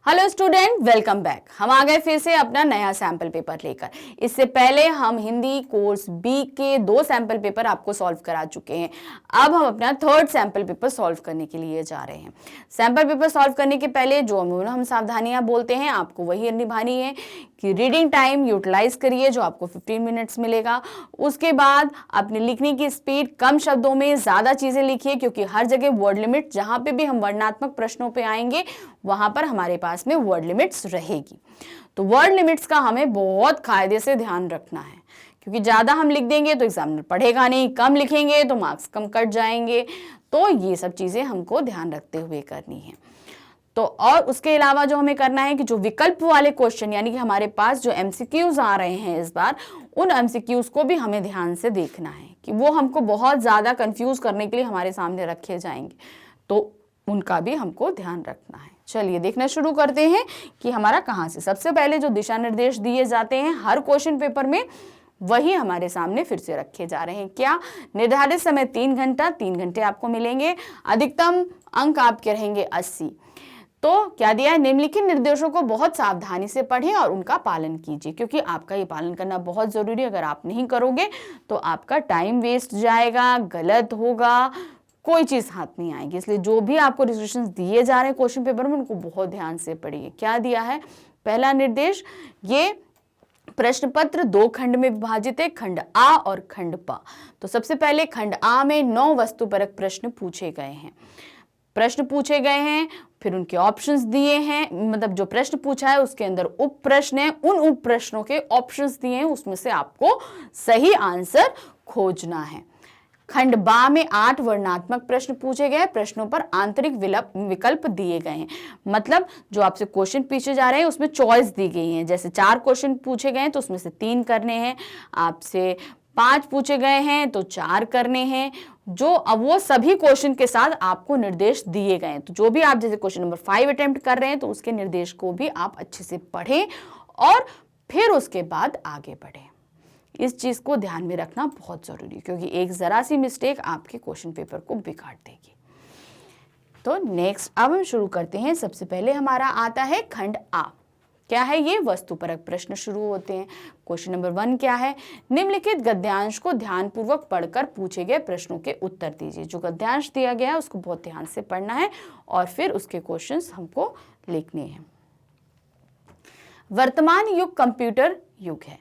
Hello student, welcome back. हम आ गए फिर से अपना नया सैंपल पेपर लेकर। इससे पहले हम हिंदी कोर्स बी के 2 सैंपल पेपर आपको सॉल्व करा चुके हैं। अब हम अपना थर्ड सैंपल पेपर सॉल्व करने के लिए जा रहे हैं। सैंपल पेपर सॉल्व करने के पहले जो हम सावधानियां बोलते हैं आपको वही निभानी है कि रीडिंग टाइम यूटिलाइज करिए जो आपको 15 मिनट्स मिलेगा। उसके बाद अपनी लिखने की स्पीड कम शब्दों में ज़्यादा चीज़ें लिखिए, क्योंकि हर जगह वर्ड लिमिट, जहाँ पे भी हम वर्णनात्मक प्रश्नों पे आएंगे वहां पर हमारे पास में वर्ड लिमिट्स रहेगी। तो वर्ड लिमिट्स का हमें बहुत कायदे से ध्यान रखना है, क्योंकि ज़्यादा हम लिख देंगे तो एग्जामिनर पढ़ेगा नहीं, कम लिखेंगे तो मार्क्स कम कट जाएंगे। तो ये सब चीज़ें हमको ध्यान रखते हुए करनी है। तो और उसके अलावा जो हमें करना है कि जो विकल्प वाले क्वेश्चन, यानी कि हमारे पास जो एमसीक्यूज आ रहे हैं इस बार, उन एमसीक्यूज को भी हमें ध्यान से देखना है कि वो हमको बहुत ज़्यादा कंफ्यूज करने के लिए हमारे सामने रखे जाएंगे, तो उनका भी हमको ध्यान रखना है। चलिए देखना शुरू करते हैं कि हमारा कहाँ से। सबसे पहले जो दिशा निर्देश दिए जाते हैं हर क्वेश्चन पेपर में, वही हमारे सामने फिर से रखे जा रहे हैं। क्या? निर्धारित समय 3 घंटा, 3 घंटे आपको मिलेंगे। अधिकतम अंक आपके रहेंगे 80। तो क्या दिया है? निम्नलिखित निर्देशों को बहुत सावधानी से पढ़ें और उनका पालन कीजिए, क्योंकि आपका ये पालन करना बहुत जरूरी है। अगर आप नहीं करोगे तो आपका टाइम वेस्ट जाएगा, गलत होगा, कोई चीज हाथ नहीं आएगी। इसलिए जो भी आपको रिस्ट्रिक्शंस दिए जा रहे हैं क्वेश्चन पेपर में, उनको बहुत ध्यान से पढ़िए। क्या दिया है? पहला निर्देश, ये प्रश्न पत्र 2 खंड में विभाजित है, खंड आ और खंड प। तो सबसे पहले खंड आ में 9 वस्तुपरक प्रश्न पूछे गए हैं। फिर उनके ऑप्शंस दिए हैं, मतलब जो प्रश्न पूछा है उसके अंदर उप प्रश्न है, उन उप प्रश्नों के ऑप्शंस दिए हैं, उसमें से आपको सही आंसर खोजना है। खंड बा में 8 वर्णनात्मक प्रश्न पूछे गए, प्रश्नों पर आंतरिक विकल्प दिए गए हैं। मतलब जो आपसे क्वेश्चन पूछे जा रहे हैं उसमें चॉइस दी गई है। जैसे 4 क्वेश्चन पूछे गए हैं तो उसमें से 3 करने हैं, आपसे 5 पूछे गए हैं तो 4 करने हैं। जो अब वो सभी क्वेश्चन के साथ आपको निर्देश दिए गए हैं। तो जो भी आप जैसे क्वेश्चन नंबर 5 अटेम्प्ट कर रहे हैं तो उसके निर्देश को भी आप अच्छे से पढ़ें और फिर उसके बाद आगे बढ़ें। इस चीज को ध्यान में रखना बहुत जरूरी है, क्योंकि एक जरा सी मिस्टेक आपके क्वेश्चन पेपर को बिगाड़ देगी। तो नेक्स्ट अब हम शुरू करते हैं। सबसे पहले हमारा आता है खंड आ। क्या है ये? वस्तुपरक प्रश्न शुरू होते हैं। क्वेश्चन नंबर 1 क्या है? निम्नलिखित गद्यांश को ध्यानपूर्वक पढ़कर पूछे गए प्रश्नों के उत्तर दीजिए। जो गद्यांश दिया गया है उसको बहुत ध्यान से पढ़ना है और फिर उसके क्वेश्चंस हमको लिखने हैं। वर्तमान युग कंप्यूटर युग है।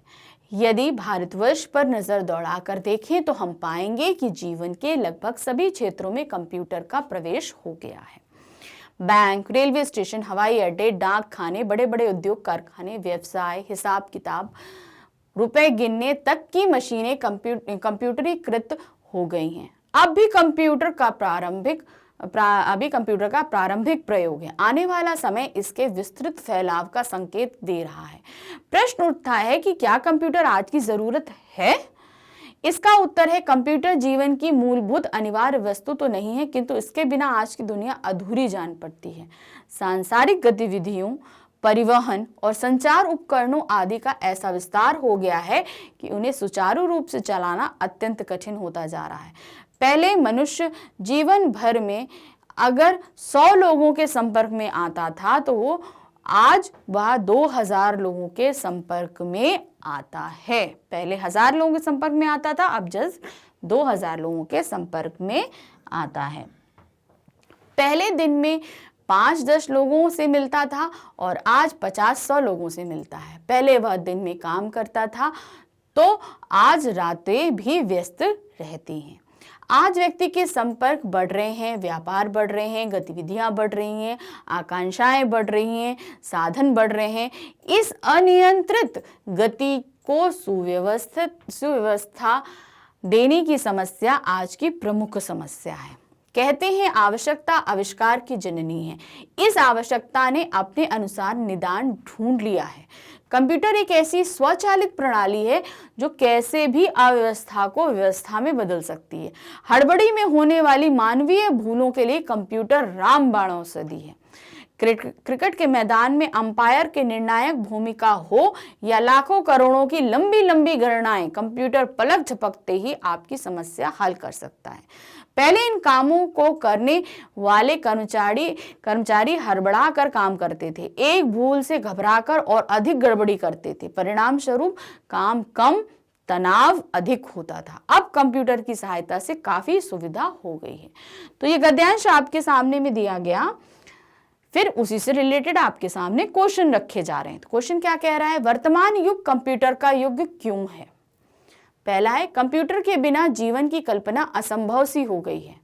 यदि भारतवर्ष पर नजर दौड़ाकर देखें तो हम पाएंगे कि जीवन के लगभग सभी क्षेत्रों में कंप्यूटर का प्रवेश हो गया है। बैंक, रेलवे स्टेशन, हवाई अड्डे, डाक खाने, बड़े बड़े उद्योग कारखाने, व्यवसाय, हिसाब किताब, रुपए गिनने तक की मशीनें कंप्यूटरीकृत हो गई हैं। अब भी कंप्यूटर का प्रारंभिक प्रयोग है। आने वाला समय इसके विस्तृत फैलाव का संकेत दे रहा है। प्रश्न उठता है कि क्या कंप्यूटर आज की जरूरत है? इसका उत्तर है कंप्यूटर जीवन की मूलभूत अनिवार्य वस्तु तो नहीं है, किंतु इसके बिना आज की दुनिया अधूरी जान पड़ती है। सांसारिक गतिविधियों, परिवहन और संचार उपकरणों आदि का ऐसा विस्तार हो गया है कि उन्हें सुचारू रूप से चलाना अत्यंत कठिन होता जा रहा है। पहले मनुष्य जीवन भर में अगर 100 लोगों के संपर्क में आता था तो वो आज वह 2000 लोगों के संपर्क में आता है। पहले 1000 लोगों के संपर्क में आता था, अब जस्ट 2000 लोगों के संपर्क में आता है। पहले दिन में 5-10 लोगों से मिलता था और आज 50-100 लोगों से मिलता है। पहले वह दिन में काम करता था तो आज रातें भी व्यस्त रहती हैं। आज व्यक्ति के संपर्क बढ़ रहे हैं, व्यापार बढ़ रहे हैं, गतिविधियां बढ़ रही हैं, आकांक्षाएं बढ़ रही हैं, साधन बढ़ रहे हैं। इस अनियंत्रित गति को सुव्यवस्था देने की समस्या आज की प्रमुख समस्या है। कहते हैं आवश्यकता आविष्कार की जननी है। इस आवश्यकता ने अपने अनुसार निदान ढूंढ लिया है। कंप्यूटर एक ऐसी स्वचालित प्रणाली है जो कैसे भी अव्यवस्था को व्यवस्था में बदल सकती है। हड़बड़ी में होने वाली मानवीय भूलों के लिए कंप्यूटर रामबाण औषधि है। क्रिकेट के मैदान में अंपायर के निर्णायक भूमिका हो या लाखों करोड़ों की लंबी लंबी गणनाएं, कंप्यूटर पलक झपकते ही आपकी समस्या हल कर सकता है। पहले इन कामों को करने वाले कर्मचारी हड़बड़ा कर काम करते थे, एक भूल से घबराकर और अधिक गड़बड़ी करते थे। परिणाम स्वरूप काम कम, तनाव अधिक होता था। अब कंप्यूटर की सहायता से काफी सुविधा हो गई है। तो ये गद्यांश आपके सामने में दिया गया, फिर उसी से रिलेटेड आपके सामने क्वेश्चन रखे जा रहे हैं। तो क्वेश्चन क्या कह रहा है, वर्तमान युग कंप्यूटर का युग क्यों है? पहला है, कंप्यूटर के बिना जीवन की कल्पना असंभव सी हो गई है।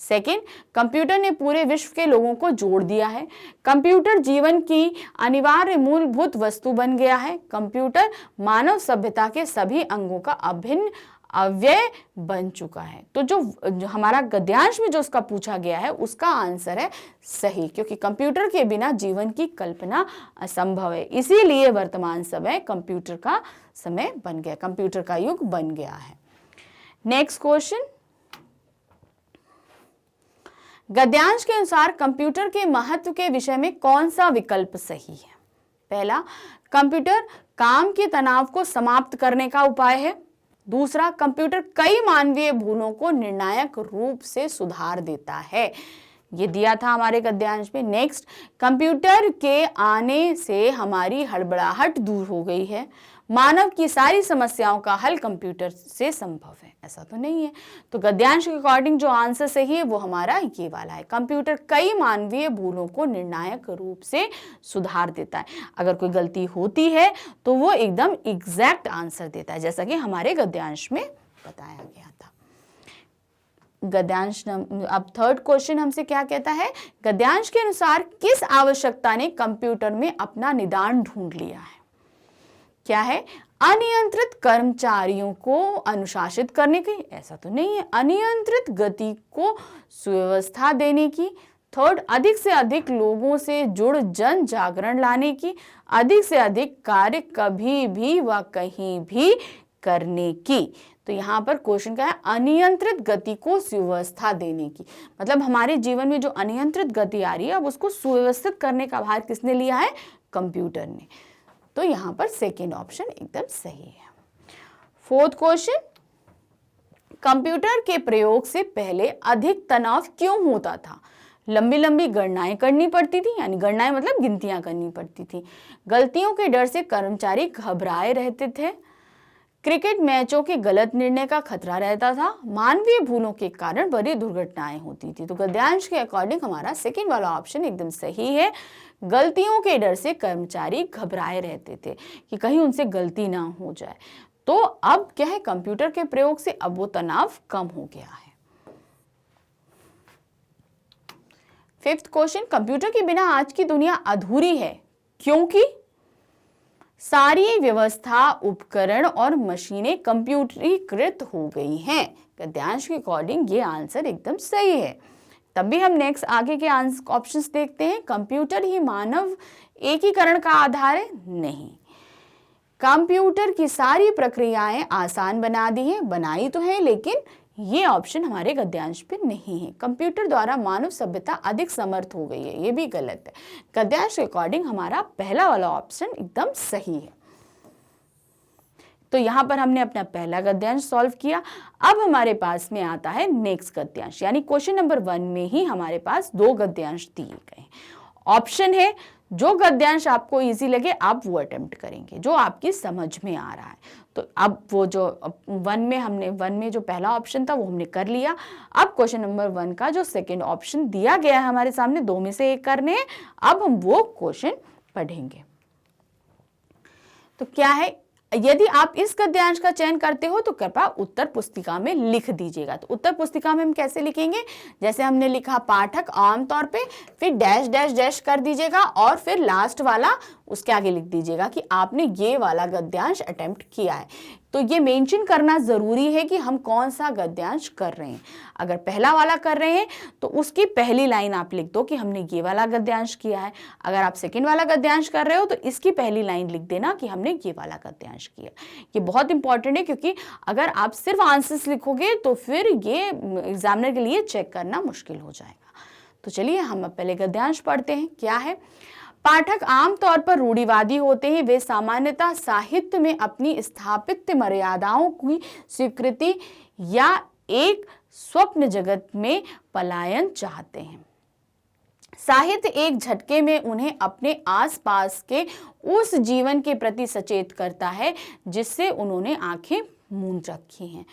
सेकंड, कंप्यूटर ने पूरे विश्व के लोगों को जोड़ दिया है। कंप्यूटर जीवन की अनिवार्य मूलभूत वस्तु बन गया है। कंप्यूटर मानव सभ्यता के सभी अंगों का अभिन्न अव्यय बन चुका है। तो जो हमारा गद्यांश में जो उसका पूछा गया है उसका आंसर है सही, क्योंकि कंप्यूटर के बिना जीवन की कल्पना असंभव है, इसीलिए वर्तमान समय कंप्यूटर का समय बन गया, कंप्यूटर का युग बन गया है। नेक्स्ट क्वेश्चन, गद्यांश के अनुसार कंप्यूटर के महत्व के विषय में कौन सा विकल्प सही है? पहला, कंप्यूटर काम के तनाव को समाप्त करने का उपाय है। दूसरा, कंप्यूटर कई मानवीय भूलों को निर्णायक रूप से सुधार देता है। ये दिया था हमारे गद्यांश में। नेक्स्ट, कंप्यूटर के आने से हमारी हड़बड़ाहट दूर हो गई है। मानव की सारी समस्याओं का हल कंप्यूटर से संभव है। ऐसा तो नहीं है। तो गद्यांश के अकॉर्डिंग जो आंसर सही है वो हमारा ये वाला है, कंप्यूटर कई मानवीय भूलों को निर्णायक रूप से सुधार देता है। अगर कोई गलती होती है तो वो एकदम एग्जैक्ट आंसर देता है, जैसा कि हमारे गद्यांश में बताया गया था। गद्यांश, अब थर्ड क्वेश्चन हमसे क्या कहता है, गद्यांश के अनुसार किस आवश्यकता ने कंप्यूटर में अपना निदान ढूंढ लिया है? क्या है, अनियंत्रित कर्मचारियों को अनुशासित करने की? ऐसा तो नहीं है। अनियंत्रित गति को सुव्यवस्था देने की। थर्ड, अधिक से अधिक लोगों से जुड़ जन जागरण लाने की। अधिक से अधिक कार्य कभी भी व कहीं भी करने की। तो यहाँ पर क्वेश्चन क्या है, अनियंत्रित गति को सुव्यवस्था देने की। मतलब हमारे जीवन में जो अनियंत्रित गति आ रही है अब उसको सुव्यवस्थित करने का भार किसने लिया है? कंप्यूटर ने। तो यहाँ पर सेकेंड ऑप्शन एकदम सही है। फोर्थ क्वेश्चन, कंप्यूटर के प्रयोग से पहले अधिक तनाव क्यों होता था? लंबी लंबी गणनाएं करनी पड़ती थी, यानी गणनाएं मतलब गिनतियां करनी पड़ती थी। गलतियों के डर से कर्मचारी घबराए रहते थे। क्रिकेट मैचों के गलत निर्णय का खतरा रहता था। मानवीय भूलों के कारण बड़ी दुर्घटनाएं होती थी। तो गद्यांश के अकॉर्डिंग हमारा सेकंड वाला ऑप्शन एकदम सही है। गलतियों के डर से कर्मचारी घबराए रहते थे कि कहीं उनसे गलती ना हो जाए। तो अब क्या है, कंप्यूटर के प्रयोग से अब वो तनाव कम हो गया है। फिफ्थ क्वेश्चन, कंप्यूटर के बिना आज की दुनिया अधूरी है क्योंकि सारी व्यवस्था, उपकरण और मशीनें कंप्यूटरीकृत हो गई हैं। गद्यांश के अकॉर्डिंग ये आंसर एकदम सही है। तब भी हम नेक्स्ट आगे के ऑप्शंस देखते हैं। कंप्यूटर ही मानव एकीकरण का आधार है? नहीं। कंप्यूटर की सारी प्रक्रियाएं आसान बना दी है, बनाई तो है, लेकिन ये ऑप्शन हमारे गद्यांश पे नहीं है। कंप्यूटर द्वारा मानव सभ्यता अधिक समर्थ हो गई है, ये भी गलत है। गद्यांश के अकॉर्डिंग हमारा पहला वाला ऑप्शन एकदम सही है। तो यहाँ पर हमने अपना पहला गद्यांश सॉल्व किया। अब हमारे पास में आता है नेक्स्ट गद्यांश, यानी क्वेश्चन नंबर 1 में ही हमारे पास 2 गद्यांश दिए गए। ऑप्शन है जो गद्यांश आपको इजी लगे आप वो अटेम्प्ट करेंगे, जो आपकी समझ में आ रहा है। तो अब वो जो 1 में जो पहला ऑप्शन था वो हमने कर लिया। अब क्वेश्चन नंबर 1 का जो सेकंड ऑप्शन दिया गया है हमारे सामने, 2 में से एक करने हैं। अब हम वो क्वेश्चन पढ़ेंगे। तो क्या है, यदि आप इस गद्यांश का चयन करते हो तो कृपया उत्तर पुस्तिका में लिख दीजिएगा। तो उत्तर पुस्तिका में हम कैसे लिखेंगे, जैसे हमने लिखा पाठक आमतौर पे, फिर डैश डैश डैश कर दीजिएगा और फिर लास्ट वाला उसके आगे लिख दीजिएगा कि आपने ये वाला गद्यांश अटेम्प्ट किया है। तो ये मेंशन करना जरूरी है कि हम कौन सा गद्यांश कर रहे हैं। अगर पहला वाला कर रहे हैं तो उसकी पहली लाइन आप लिख दो कि हमने ये वाला गद्यांश किया है। अगर आप सेकंड वाला गद्यांश कर रहे हो तो इसकी पहली लाइन लिख देना कि हमने ये वाला गद्यांश किया। ये बहुत इंपॉर्टेंट है, क्योंकि अगर आप सिर्फ आंसर्स लिखोगे तो फिर ये एग्जामिनर के लिए चेक करना मुश्किल हो जाएगा। तो चलिए हम अब पहले गद्यांश पढ़ते हैं। क्या है? पाठक आमतौर पर रूढ़िवादी होते हैं। वे सामान्यतः साहित्य में अपनी स्थापित मर्यादाओं की स्वीकृति या एक स्वप्न जगत में पलायन चाहते हैं। साहित्य एक झटके में उन्हें अपने आसपास के उस जीवन के प्रति सचेत करता है जिससे उन्होंने आंखें मूंद रखी हैं।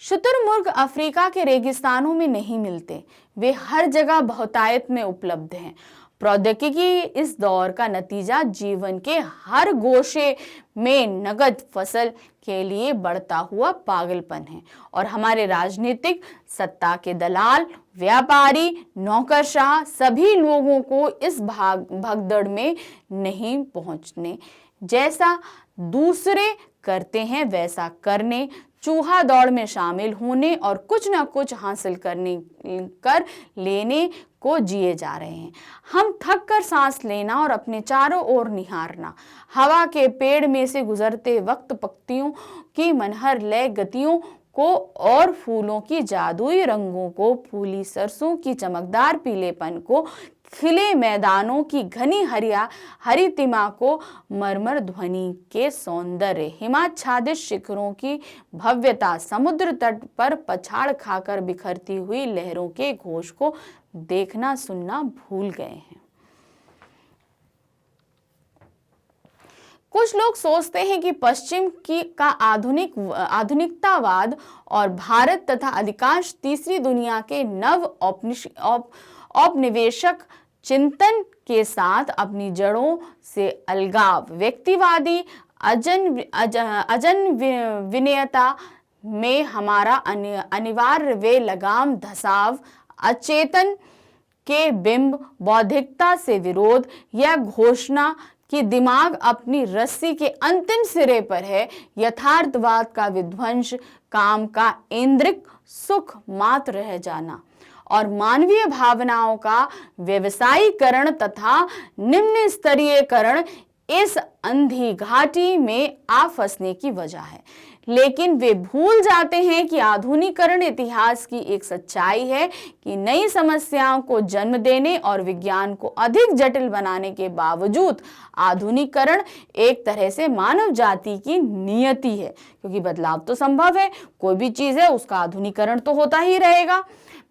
शुतुरमुर्ग अफ्रीका के रेगिस्तानों में नहीं मिलते, वे हर जगह बहुतायत में उपलब्ध हैं। प्रौद्योगिकी इस दौर का नतीजा जीवन के हर गोशे में नगद फसल के लिए बढ़ता हुआ पागलपन है और हमारे राजनीतिक सत्ता के दलाल, व्यापारी, नौकरशाह सभी लोगों को इस भगदड़ में नहीं पहुंचने, जैसा दूसरे करते हैं वैसा करने, चूहा दौड़ में शामिल होने और कुछ न कुछ हासिल कर लेने को जिए जा रहे हैं। हम थक कर सांस लेना और अपने चारों ओर निहारना, हवा के पेड़ में से गुजरते वक्त पत्तियों की मनहर लय गतियों को और फूलों की जादुई रंगों को, फूली सरसों की चमकदार पीलेपन को, खिले मैदानों की घनी हरितिमा को, मरमर ध्वनि के सौंदर्य, हिमाच्छादित शिखरों की भव्यता, समुद्र तट पर पछाड़ खाकर बिखरती हुई लहरों के घोष को देखना सुनना भूल गए हैं। कुछ लोग सोचते हैं कि पश्चिम का आधुनिकतावाद और भारत तथा अधिकांश तीसरी दुनिया के नव औपनिवेशक चिंतन के साथ अपनी जड़ों से अलगाव, व्यक्तिवादी अजन विनयता में हमारा अनिवार्य वे लगाम धसाव, अचेतन के बिंब, बौद्धिकता से विरोध, यह घोषणा कि दिमाग अपनी रस्सी के अंतिम सिरे पर है, यथार्थवाद का विध्वंस, काम का ऐन्द्रिक सुख मात्र रह जाना और मानवीय भावनाओं का व्यवसायीकरण तथा निम्न स्तरीयकरण इस अंधी घाटी में आ फंसने की वजह है। लेकिन वे भूल जाते हैं कि आधुनिकीकरण इतिहास की एक सच्चाई है कि नई समस्याओं को जन्म देने और विज्ञान को अधिक जटिल बनाने के बावजूद आधुनिकीकरण एक तरह से मानव जाति की नियति है, क्योंकि बदलाव तो संभव है, कोई भी चीज है उसका आधुनिकीकरण तो होता ही रहेगा।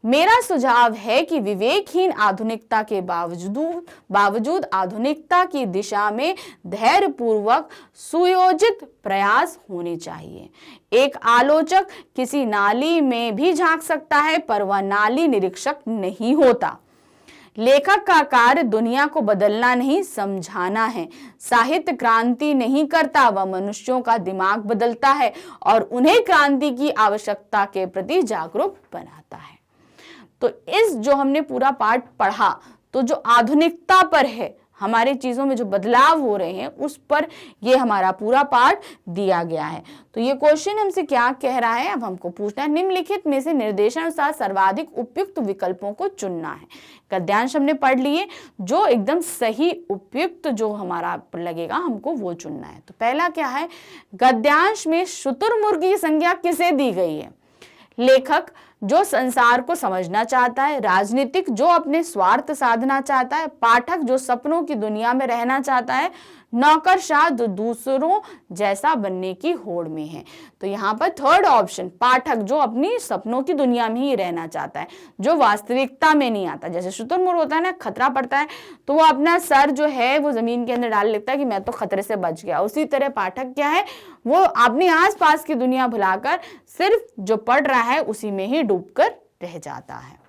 मेरा सुझाव है कि विवेकहीन आधुनिकता के बावजूद आधुनिकता की दिशा में धैर्यपूर्वक सुयोजित प्रयास होने चाहिए। एक आलोचक किसी नाली में भी झांक सकता है, पर वह नाली निरीक्षक नहीं होता। लेखक का कार्य दुनिया को बदलना नहीं, समझाना है। साहित्य क्रांति नहीं करता, वह मनुष्यों का दिमाग बदलता है और उन्हें क्रांति की आवश्यकता के प्रति जागरूक बनाता है। तो इस जो हमने पूरा पाठ पढ़ा, तो जो आधुनिकता पर है, हमारी चीजों में जो बदलाव हो रहे हैं उस पर ये हमारा पूरा पाठ दिया गया है। तो ये क्वेश्चन हमसे क्या कह रहा है, अब हमको पूछना है निम्नलिखित में से निर्देशानुसार सर्वाधिक उपयुक्त विकल्पों को चुनना है। गद्यांश हमने पढ़ लिए, जो एकदम सही उपयुक्त जो हमारा लगेगा हमको वो चुनना है। तो पहला क्या है, गद्यांश में शुतुरमुर्ग की संज्ञा किसे दी गई है? लेखक जो संसार को समझना चाहता है, राजनीतिक जो अपने स्वार्थ साधना चाहता है, पाठक जो सपनों की दुनिया में रहना चाहता है, नौकरशाह जो दूसरों जैसा बनने की होड़ में है। तो यहाँ पर थर्ड ऑप्शन, पाठक जो अपनी सपनों की दुनिया में ही रहना चाहता है, जो वास्तविकता में नहीं आता। जैसे शुतुरमुर्ग होता है ना, खतरा पड़ता है तो वो अपना सर जो है वो जमीन के अंदर डाल लेता है कि मैं तो खतरे से बच गया। उसी तरह पाठक क्या है, वो अपने आसपास की दुनिया भुलाकर सिर्फ जो पढ़ रहा है उसी में ही डूबकर रह जाता है।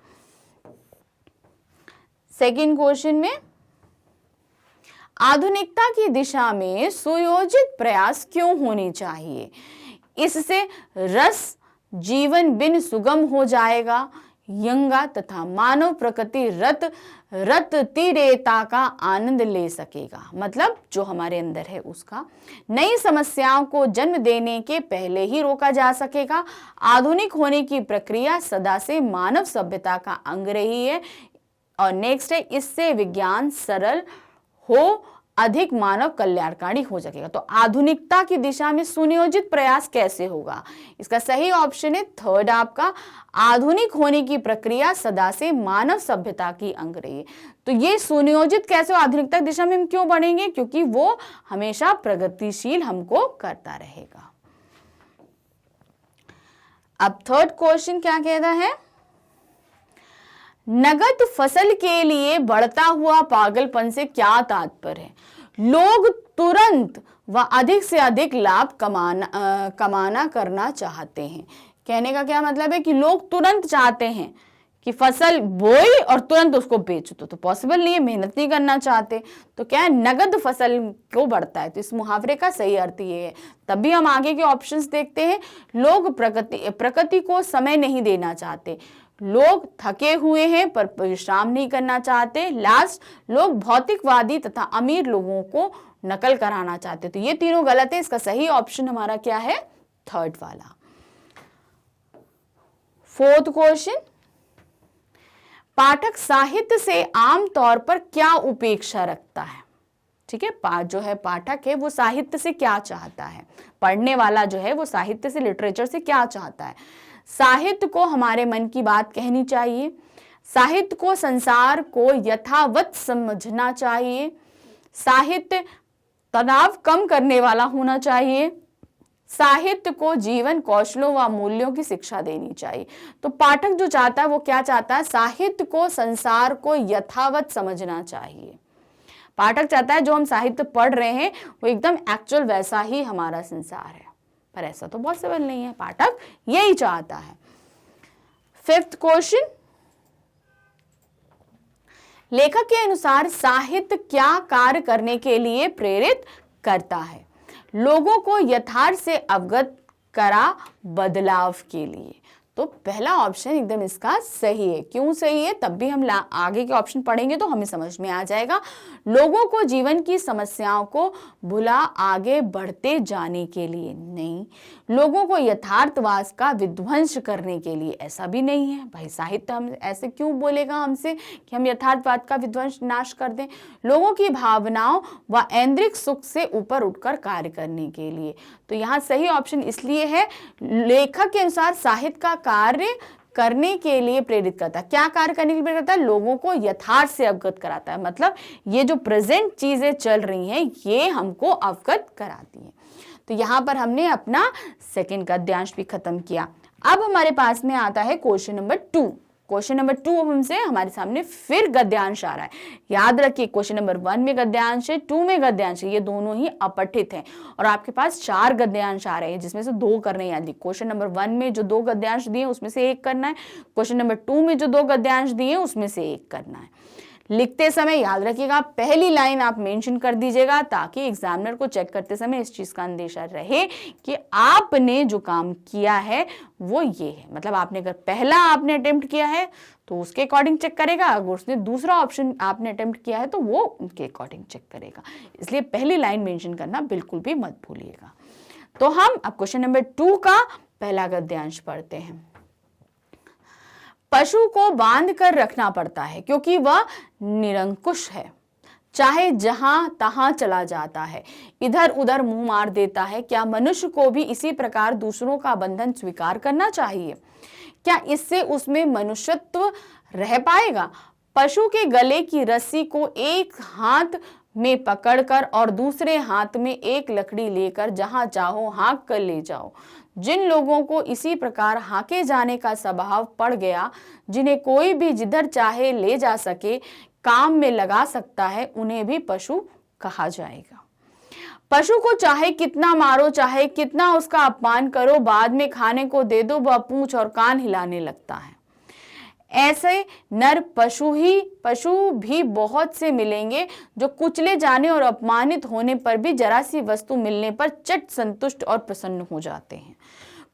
सेकंड क्वेश्चन में, आधुनिकता की दिशा में सुयोजित प्रयास क्यों होने चाहिए? इससे रस जीवन बिन सुगम हो जाएगा, यंगा तथा मानव प्रकृति रतिरेता का आनंद ले सकेगा। मतलब जो हमारे अंदर है उसका नई समस्याओं को जन्म देने के पहले ही रोका जा सकेगा। आधुनिक होने की प्रक्रिया सदा से मानव सभ्यता का अंग रही है। और नेक्स्ट है, इससे विज्ञान सरल हो अधिक मानव कल्याणकारी हो सकेगा। तो आधुनिकता की दिशा में सुनियोजित प्रयास कैसे होगा? इसका सही ऑप्शन है थर्ड आपका, आधुनिक होने की प्रक्रिया सदा से मानव सभ्यता की अंग रही है। तो ये सुनियोजित कैसे आधुनिकता की दिशा में हम क्यों बढ़ेंगे? क्योंकि वो हमेशा प्रगतिशील हमको करता रहेगा। अब थर्ड क्वेश्चन क्या कहता है? नगद फसल के लिए बढ़ता हुआ पागलपन से क्या तात्पर्य है? लोग तुरंत व अधिक से अधिक लाभ कमाना करना चाहते हैं। कहने का क्या मतलब है कि लोग तुरंत चाहते हैं कि फसल बोई और तुरंत उसको बेच दो, तो पॉसिबल नहीं है, मेहनत नहीं करना चाहते। तो क्या है, नगद फसल को बढ़ता है। तो इस मुहावरे का सही अर्थ ये है। तभी हम आगे के ऑप्शंस देखते हैं। लोग प्रकृति को समय नहीं देना चाहते, लोग थके हुए हैं पर विश्राम नहीं करना चाहते, लास्ट लोग भौतिकवादी तथा अमीर लोगों को नकल कराना चाहते। तो ये तीनों गलत है। इसका सही ऑप्शन हमारा क्या है? थर्ड वाला। फोर्थ क्वेश्चन, पाठक साहित्य से आमतौर पर क्या उपेक्षा रखता है? ठीक है, जो है पाठक है वो साहित्य से क्या चाहता है, पढ़ने वाला जो है वो साहित्य से, लिटरेचर से क्या चाहता है? साहित्य को हमारे मन की बात कहनी चाहिए, साहित्य को संसार को यथावत समझना चाहिए, साहित्य तनाव कम करने वाला होना चाहिए, साहित्य को जीवन कौशलों व मूल्यों की शिक्षा देनी चाहिए। तो पाठक जो चाहता है वो क्या चाहता है? साहित्य को संसार को यथावत समझना चाहिए। पाठक चाहता है जो हम साहित्य पढ़ रहे हैं वो एकदम एक्चुअल वैसा ही हमारा संसार है, पर ऐसा तो पॉसिबल नहीं है। पाठक यही चाहता है। फिफ्थ क्वेश्चन, लेखक के अनुसार साहित्य क्या कार्य करने के लिए प्रेरित करता है? लोगों को यथार्थ से अवगत करा बदलाव के लिए। तो पहला ऑप्शन एकदम इसका सही है। क्यों सही है? तब भी हम आगे के ऑप्शन पढ़ेंगे तो हमें समझ में आ जाएगा। लोगों को जीवन की समस्याओं को भुला आगे बढ़ते जाने के लिए नहीं, लोगों को यथार्थवाद का विध्वंस करने के लिए। ऐसा भी नहीं है भाई, साहित्य हम ऐसे क्यों बोलेगा हमसे कि हम यथार्थवाद का विध्वंस नाश कर दें? लोगों की भावनाओं व ऐन्द्रिक सुख से ऊपर उठकर कार्य करने के लिए। तो यहाँ सही ऑप्शन इसलिए है, लेखक के अनुसार साहित्य का कार्य करने के लिए प्रेरित करता है। क्या कार्य करने के लिए प्रेरित करता है? लोगों को यथार्थ से अवगत कराता है। मतलब ये जो प्रेजेंट चीजें चल रही हैं ये हमको अवगत कराती हैं। तो यहाँ पर हमने अपना सेकंड गद्यांश भी खत्म किया। अब हमारे पास में आता है क्वेश्चन नंबर 2। क्वेश्चन नंबर 2 हमसे हमारे सामने फिर गद्यांश आ रहा है। याद रखिए, क्वेश्चन नंबर 1 में गद्यांश है, 2 में गद्यांश है, ये दोनों ही अपठित हैं और आपके पास 4 गद्यांश आ रहे हैं जिसमें से 2 करने हैं। यदि क्वेश्चन नंबर 1 में जो 2 गद्यांश दिए उसमें से 1 करना है, क्वेश्चन नंबर 2 में जो 2 गद्यांश दिए उसमें से 1 करना है। लिखते समय याद रखिएगा पहली लाइन आप मेंशन कर दीजिएगा ताकि एग्जामिनर को चेक करते समय इस चीज का अंदेशा रहे कि आपने जो काम किया है वो ये है। मतलब आपने अगर पहला आपने अटेम्प्ट किया है तो उसके अकॉर्डिंग चेक करेगा, अगर उसने दूसरा ऑप्शन आपने अटेम्प्ट किया है तो वो उनके अकॉर्डिंग चेक करेगा। इसलिए पहली लाइन मेंशन करना बिल्कुल भी मत भूलिएगा। तो हम अब क्वेश्चन नंबर 2 का पहला गद्यांश पढ़ते हैं। पशु को बांध कर रखना पड़ता है क्योंकि वह निरंकुश है, चाहे जहां तहां चला जाता है, इधर उधर मुंह मार देता है। क्या मनुष्य को भी इसी प्रकार दूसरों का बंधन स्वीकार करना चाहिए? क्या इससे उसमें मनुष्यत्व रह पाएगा? पशु के गले की रस्सी को एक हाथ में पकड़कर और दूसरे हाथ में एक लकड़ी लेकर जहां चाहो हाँक कर ले जाओ। जिन लोगों को इसी प्रकार हाके जाने का स्वभाव पड़ गया, जिन्हें कोई भी जिधर चाहे ले जा सके, काम में लगा सकता है, उन्हें भी पशु कहा जाएगा। पशु को चाहे कितना मारो, चाहे कितना उसका अपमान करो, बाद में खाने को दे दो वह पूंछ और कान हिलाने लगता है। ऐसे नर पशु भी बहुत से मिलेंगे जो कुचले जाने और अपमानित होने पर भी जरा सी वस्तु मिलने पर चट संतुष्ट और प्रसन्न हो जाते हैं।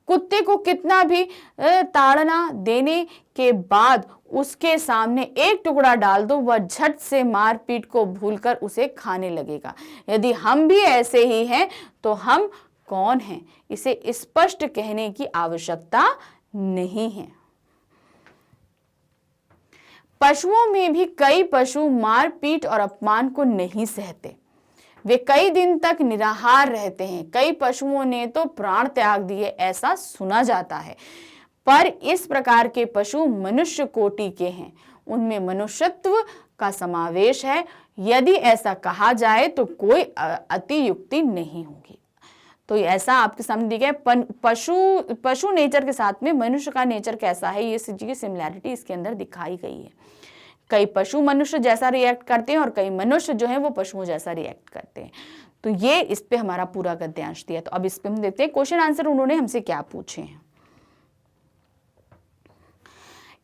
कुत्ते को कितना भी ताड़ना देने के बाद उसके सामने एक टुकड़ा डाल दो, वह झट से मारपीट को भूलकर उसे खाने लगेगा। यदि हम भी ऐसे ही हैं तो हम कौन हैं, इसे स्पष्ट कहने की आवश्यकता नहीं है। पशुओं में भी कई पशु मारपीट और अपमान को नहीं सहते। वे कई दिन तक निराहार रहते हैं, कई पशुओं ने तो प्राण त्याग दिए, ऐसा सुना जाता है। पर इस प्रकार के पशु मनुष्य कोटि के हैं, उनमें मनुष्यत्व का समावेश है। यदि ऐसा कहा जाए तो कोई अतियुक्ति नहीं होगी। तो ऐसा आपके सामने दिया है, पशु नेचर के साथ में मनुष्य का नेचर कैसा है, ये चीज की सिमिलैरिटी इसके अंदर दिखाई गई है। कई पशु मनुष्य जैसा रिएक्ट करते हैं और कई मनुष्य जो है वो पशुओं जैसा रिएक्ट करते हैं। तो ये इस पे हमारा पूरा गद्यांश दिया। तो अब इस पे हम देखते हैं क्वेश्चन आंसर उन्होंने हमसे क्या पूछे हैं।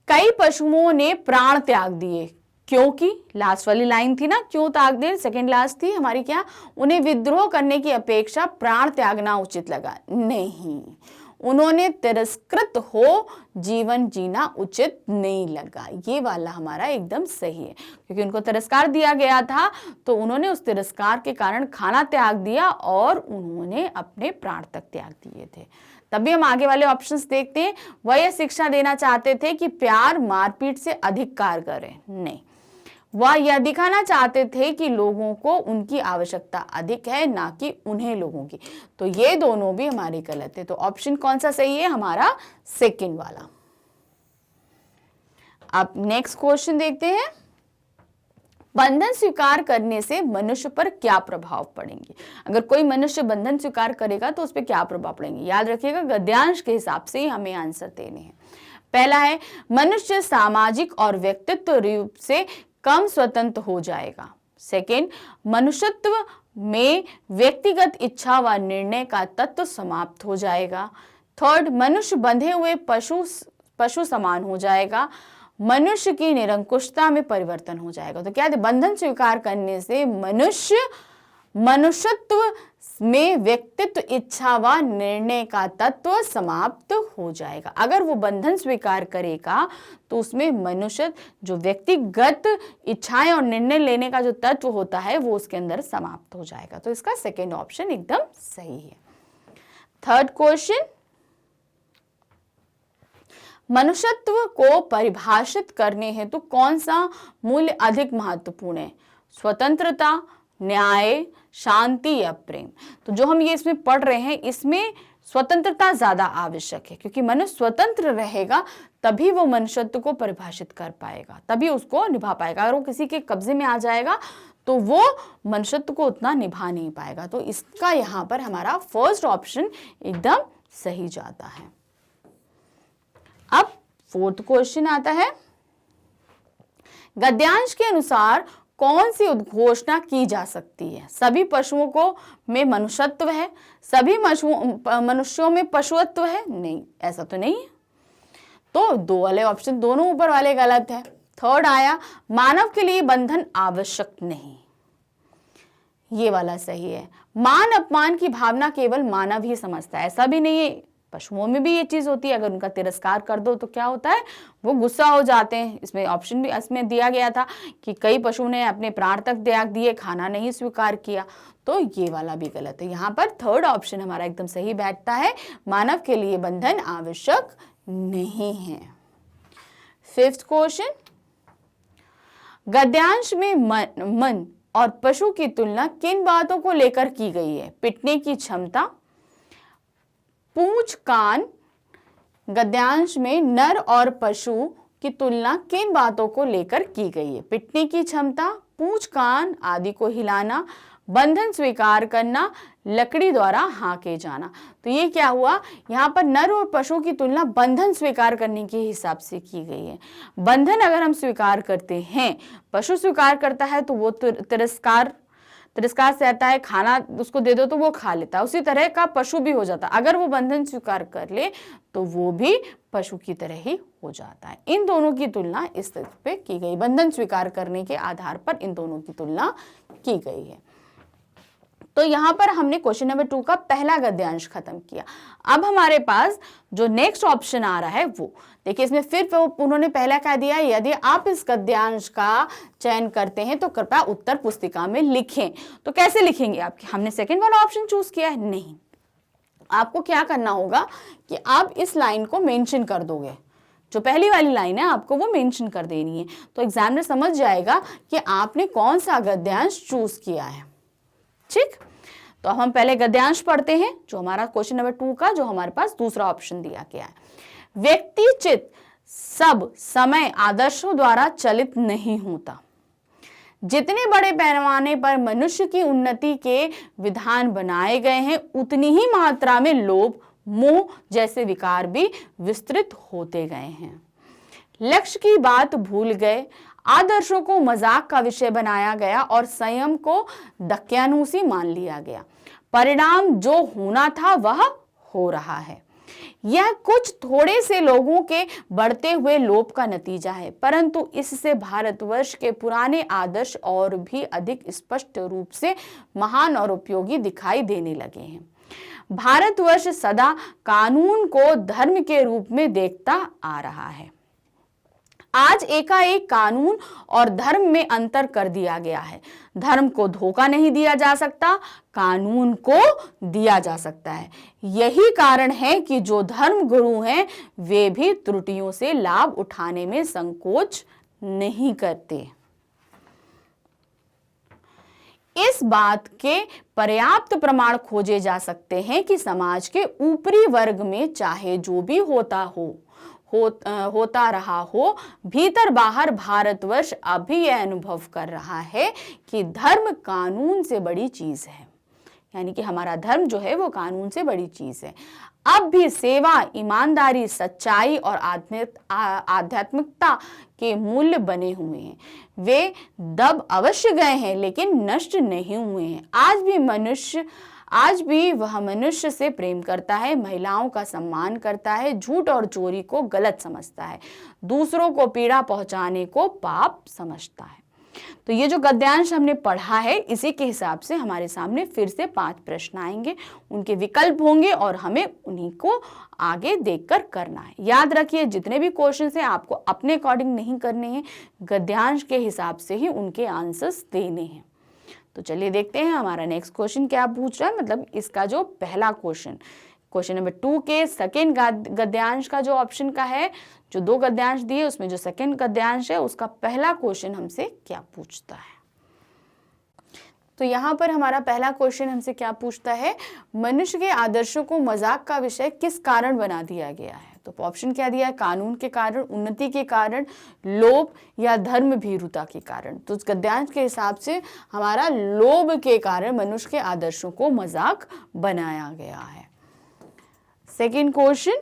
कई पशुओं ने प्राण त्याग दिए, क्योंकि लास्ट वाली लाइन थी ना, क्यों त्याग दिए, सेकेंड लास्ट थी हमारी क्या, उन्हें विद्रोह करने की अपेक्षा प्राण त्यागना उचित लगा। नहीं, उन्होंने तिरस्कृत हो जीवन जीना उचित नहीं लगा। ये वाला हमारा एकदम सही है, क्योंकि उनको तिरस्कार दिया गया था तो उन्होंने उस तिरस्कार के कारण खाना त्याग दिया और उन्होंने अपने प्राण तक त्याग दिए थे। तभी हम आगे वाले ऑप्शंस देखते हैं। वह यह शिक्षा देना चाहते थे कि प्यार मारपीट से अधिक कारगर है। नहीं, वह यह दिखाना चाहते थे कि लोगों को उनकी आवश्यकता अधिक है, ना कि उन्हें लोगों की। तो ये दोनों भी हमारी गलत है। तो ऑप्शन कौन सा सही है, हमारा सेकंड वाला। अब नेक्स्ट क्वेश्चन देखते हैं। बंधन स्वीकार करने से मनुष्य पर क्या प्रभाव पड़ेंगे। अगर कोई मनुष्य बंधन स्वीकार करेगा तो उस पर क्या प्रभाव पड़ेंगे, याद रखिएगा गद्यांश के हिसाब से ही हमें आंसर देने हैं। पहला है, मनुष्य सामाजिक और व्यक्तित्व रूप से कम स्वतंत्र हो जाएगा। सेकेंड, मनुष्यत्व में व्यक्तिगत इच्छा व निर्णय का तत्व समाप्त हो जाएगा। थर्ड, मनुष्य बंधे हुए पशु समान हो जाएगा। मनुष्य की निरंकुशता में परिवर्तन हो जाएगा। तो क्या है, बंधन स्वीकार करने से मनुष्यत्व में व्यक्तित्व इच्छा व निर्णय का तत्व समाप्त हो जाएगा। अगर वो बंधन स्वीकार करेगा तो उसमें मनुष्य जो व्यक्तिगत इच्छाएं और निर्णय लेने का जो तत्व होता है वो उसके अंदर समाप्त हो जाएगा। तो इसका सेकेंड ऑप्शन एकदम सही है। थर्ड क्वेश्चन, मनुष्यत्व को परिभाषित करने हेतु कौन सा मूल्य अधिक महत्वपूर्ण है, स्वतंत्रता, न्याय, शांति या प्रेम। तो जो हम ये इसमें पढ़ रहे हैं इसमें स्वतंत्रता ज्यादा आवश्यक है, क्योंकि मनुष्य स्वतंत्र रहेगा तभी वो मनुष्यत्व को परिभाषित कर पाएगा, तभी उसको निभा पाएगा। अगर वो किसी के कब्जे में आ जाएगा तो वो मनुष्यत्व को उतना निभा नहीं पाएगा। तो इसका यहाँ पर हमारा फर्स्ट ऑप्शन एकदम सही जाता है। अब फोर्थ क्वेश्चन आता है, गद्यांश के अनुसार कौन सी उद्घोषणा की जा सकती है। सभी पशुओं को में मनुष्यत्व है, सभी मनुष्यों में पशुत्व है। नहीं, ऐसा तो नहीं है। तो दो वाले ऑप्शन दोनों ऊपर वाले गलत है। थर्ड आया, मानव के लिए बंधन आवश्यक नहीं, ये वाला सही है। मान अपमान की भावना केवल मानव ही समझता है, ऐसा भी नहीं है, पशुओं में भी ये चीज होती है। अगर उनका तिरस्कार कर दो तो क्या होता है, वो गुस्सा हो जाते हैं। इसमें ऑप्शन भी इसमें दिया गया था कि कई पशुओं ने अपने प्राण तक त्याग दिए, खाना नहीं स्वीकार किया। तो ये वाला भी गलत है। यहाँ पर थर्ड ऑप्शन हमारा एकदम सही बैठता है, मानव के लिए बंधन आवश्यक नहीं है। फिफ्थ क्वेश्चन, गद्यांश में मन और पशु की तुलना किन बातों को लेकर की गई है। पिटने की क्षमता, पूंछ, कान। गद्यांश में नर और पशु की तुलना किन बातों को लेकर की गई है। पिटने की क्षमता, पूंछ, कान आदि को हिलाना, बंधन स्वीकार करना, लकड़ी द्वारा हाँके जाना। तो ये क्या हुआ, यहाँ पर नर और पशु की तुलना बंधन स्वीकार करने के हिसाब से की गई है। बंधन अगर हम स्वीकार करते हैं, पशु स्वीकार करता है तो वो तिरस्कार से आता है, खाना उसको दे दो तो वो खा लेता है, उसी तरह का पशु भी हो जाता है। अगर वो बंधन स्वीकार कर ले तो वो भी पशु की तरह ही हो जाता है। इन दोनों की तुलना इस तरह पे की गई, बंधन स्वीकार करने के आधार पर इन दोनों की तुलना की गई है। तो यहाँ पर हमने क्वेश्चन नंबर 2 का पहला गद्यांश खत्म किया। अब हमारे पास जो नेक्स्ट ऑप्शन आ रहा है वो देखिए, इसमें फिर उन्होंने पहला कह दिया, यदि आप इस गद्यांश का चयन करते हैं तो कृपया उत्तर पुस्तिका में लिखें। तो कैसे लिखेंगे आप, हमने सेकंड वाला ऑप्शन चूज किया है, नहीं, आपको क्या करना होगा कि आप इस लाइन को मेंशन कर दोगे, जो पहली वाली लाइन है आपको वो मेंशन कर देनी है। तो एग्जामिनर समझ जाएगा कि आपने कौन सा गद्यांश चूज किया है। ठीक, तो हम पहले गद्यांश पढ़ते हैं, जो हमारा क्वेश्चन नंबर 2 का, जो हमारे पास दूसरा ऑप्शन दिया गया है। व्यक्ति चित्त सब समय आदर्शों द्वारा चलित नहीं होता। जितने बड़े पैमाने पर मनुष्य की उन्नति के विधान बनाए गए हैं, उतनी ही मात्रा में लोभ, मोह जैसे विकार भी विस्तृत होते गए हैं। लक्ष्य की बात भूल गए, आदर्शों को मजाक का विषय बनाया गया और संयम को दक्यानुसी मान लिया गया। परिणाम जो होना था वह हो रहा है। यह कुछ थोड़े से लोगों के बढ़ते हुए लोभ का नतीजा है, परंतु इससे भारतवर्ष के पुराने आदर्श और भी अधिक स्पष्ट रूप से महान और उपयोगी दिखाई देने लगे हैं। भारतवर्ष सदा कानून को धर्म के रूप में देखता आ रहा है। आज एकाएक कानून और धर्म में अंतर कर दिया गया है। धर्म को धोखा नहीं दिया जा सकता, कानून को दिया जा सकता है। यही कारण है कि जो धर्म गुरु हैं वे भी त्रुटियों से लाभ उठाने में संकोच नहीं करते। इस बात के पर्याप्त प्रमाण खोजे जा सकते हैं कि समाज के ऊपरी वर्ग में चाहे जो भी होता रहा हो, भीतर बाहर भारतवर्ष अभी यह अनुभव कर रहा है कि धर्म कानून से बड़ी चीज है। यानी कि हमारा धर्म जो है वो कानून से बड़ी चीज है। अब भी सेवा, ईमानदारी, सच्चाई और आध्यात्मिकता के मूल्य बने हुए हैं। वे दब अवश्य गए हैं लेकिन नष्ट नहीं हुए हैं। आज भी वह मनुष्य से प्रेम करता है, महिलाओं का सम्मान करता है, झूठ और चोरी को गलत समझता है, दूसरों को पीड़ा पहुंचाने को पाप समझता है। तो ये जो गद्यांश हमने पढ़ा है, इसी के हिसाब से हमारे सामने फिर से 5 प्रश्न आएंगे, उनके विकल्प होंगे और हमें उन्हीं को आगे देखकर करना है। याद रखिए, जितने भी क्वेश्चन हैं आपको अपने अकॉर्डिंग नहीं करने हैं, गद्यांश के हिसाब से ही उनके आंसर्स देने हैं। तो चलिए देखते हैं हमारा नेक्स्ट क्वेश्चन क्या पूछ रहा है। मतलब इसका जो पहला क्वेश्चन नंबर 2 के सेकेंड गद्यांश का जो ऑप्शन का है, जो 2 गद्यांश दिए उसमें जो सेकेंड गद्यांश है उसका पहला क्वेश्चन हमसे क्या पूछता है। तो यहाँ पर हमारा पहला क्वेश्चन हमसे क्या पूछता है, मनुष्य के आदर्शों को मजाक का विषय किस कारण बना दिया गया है। तो ऑप्शन क्या दिया है, कानून के कारण, उन्नति के कारण, लोभ या धर्म भीरुता के कारण। तो उस गद्यांश के हिसाब से हमारा लोभ के कारण मनुष्य के आदर्शों को मजाक बनाया गया है। सेकेंड क्वेश्चन,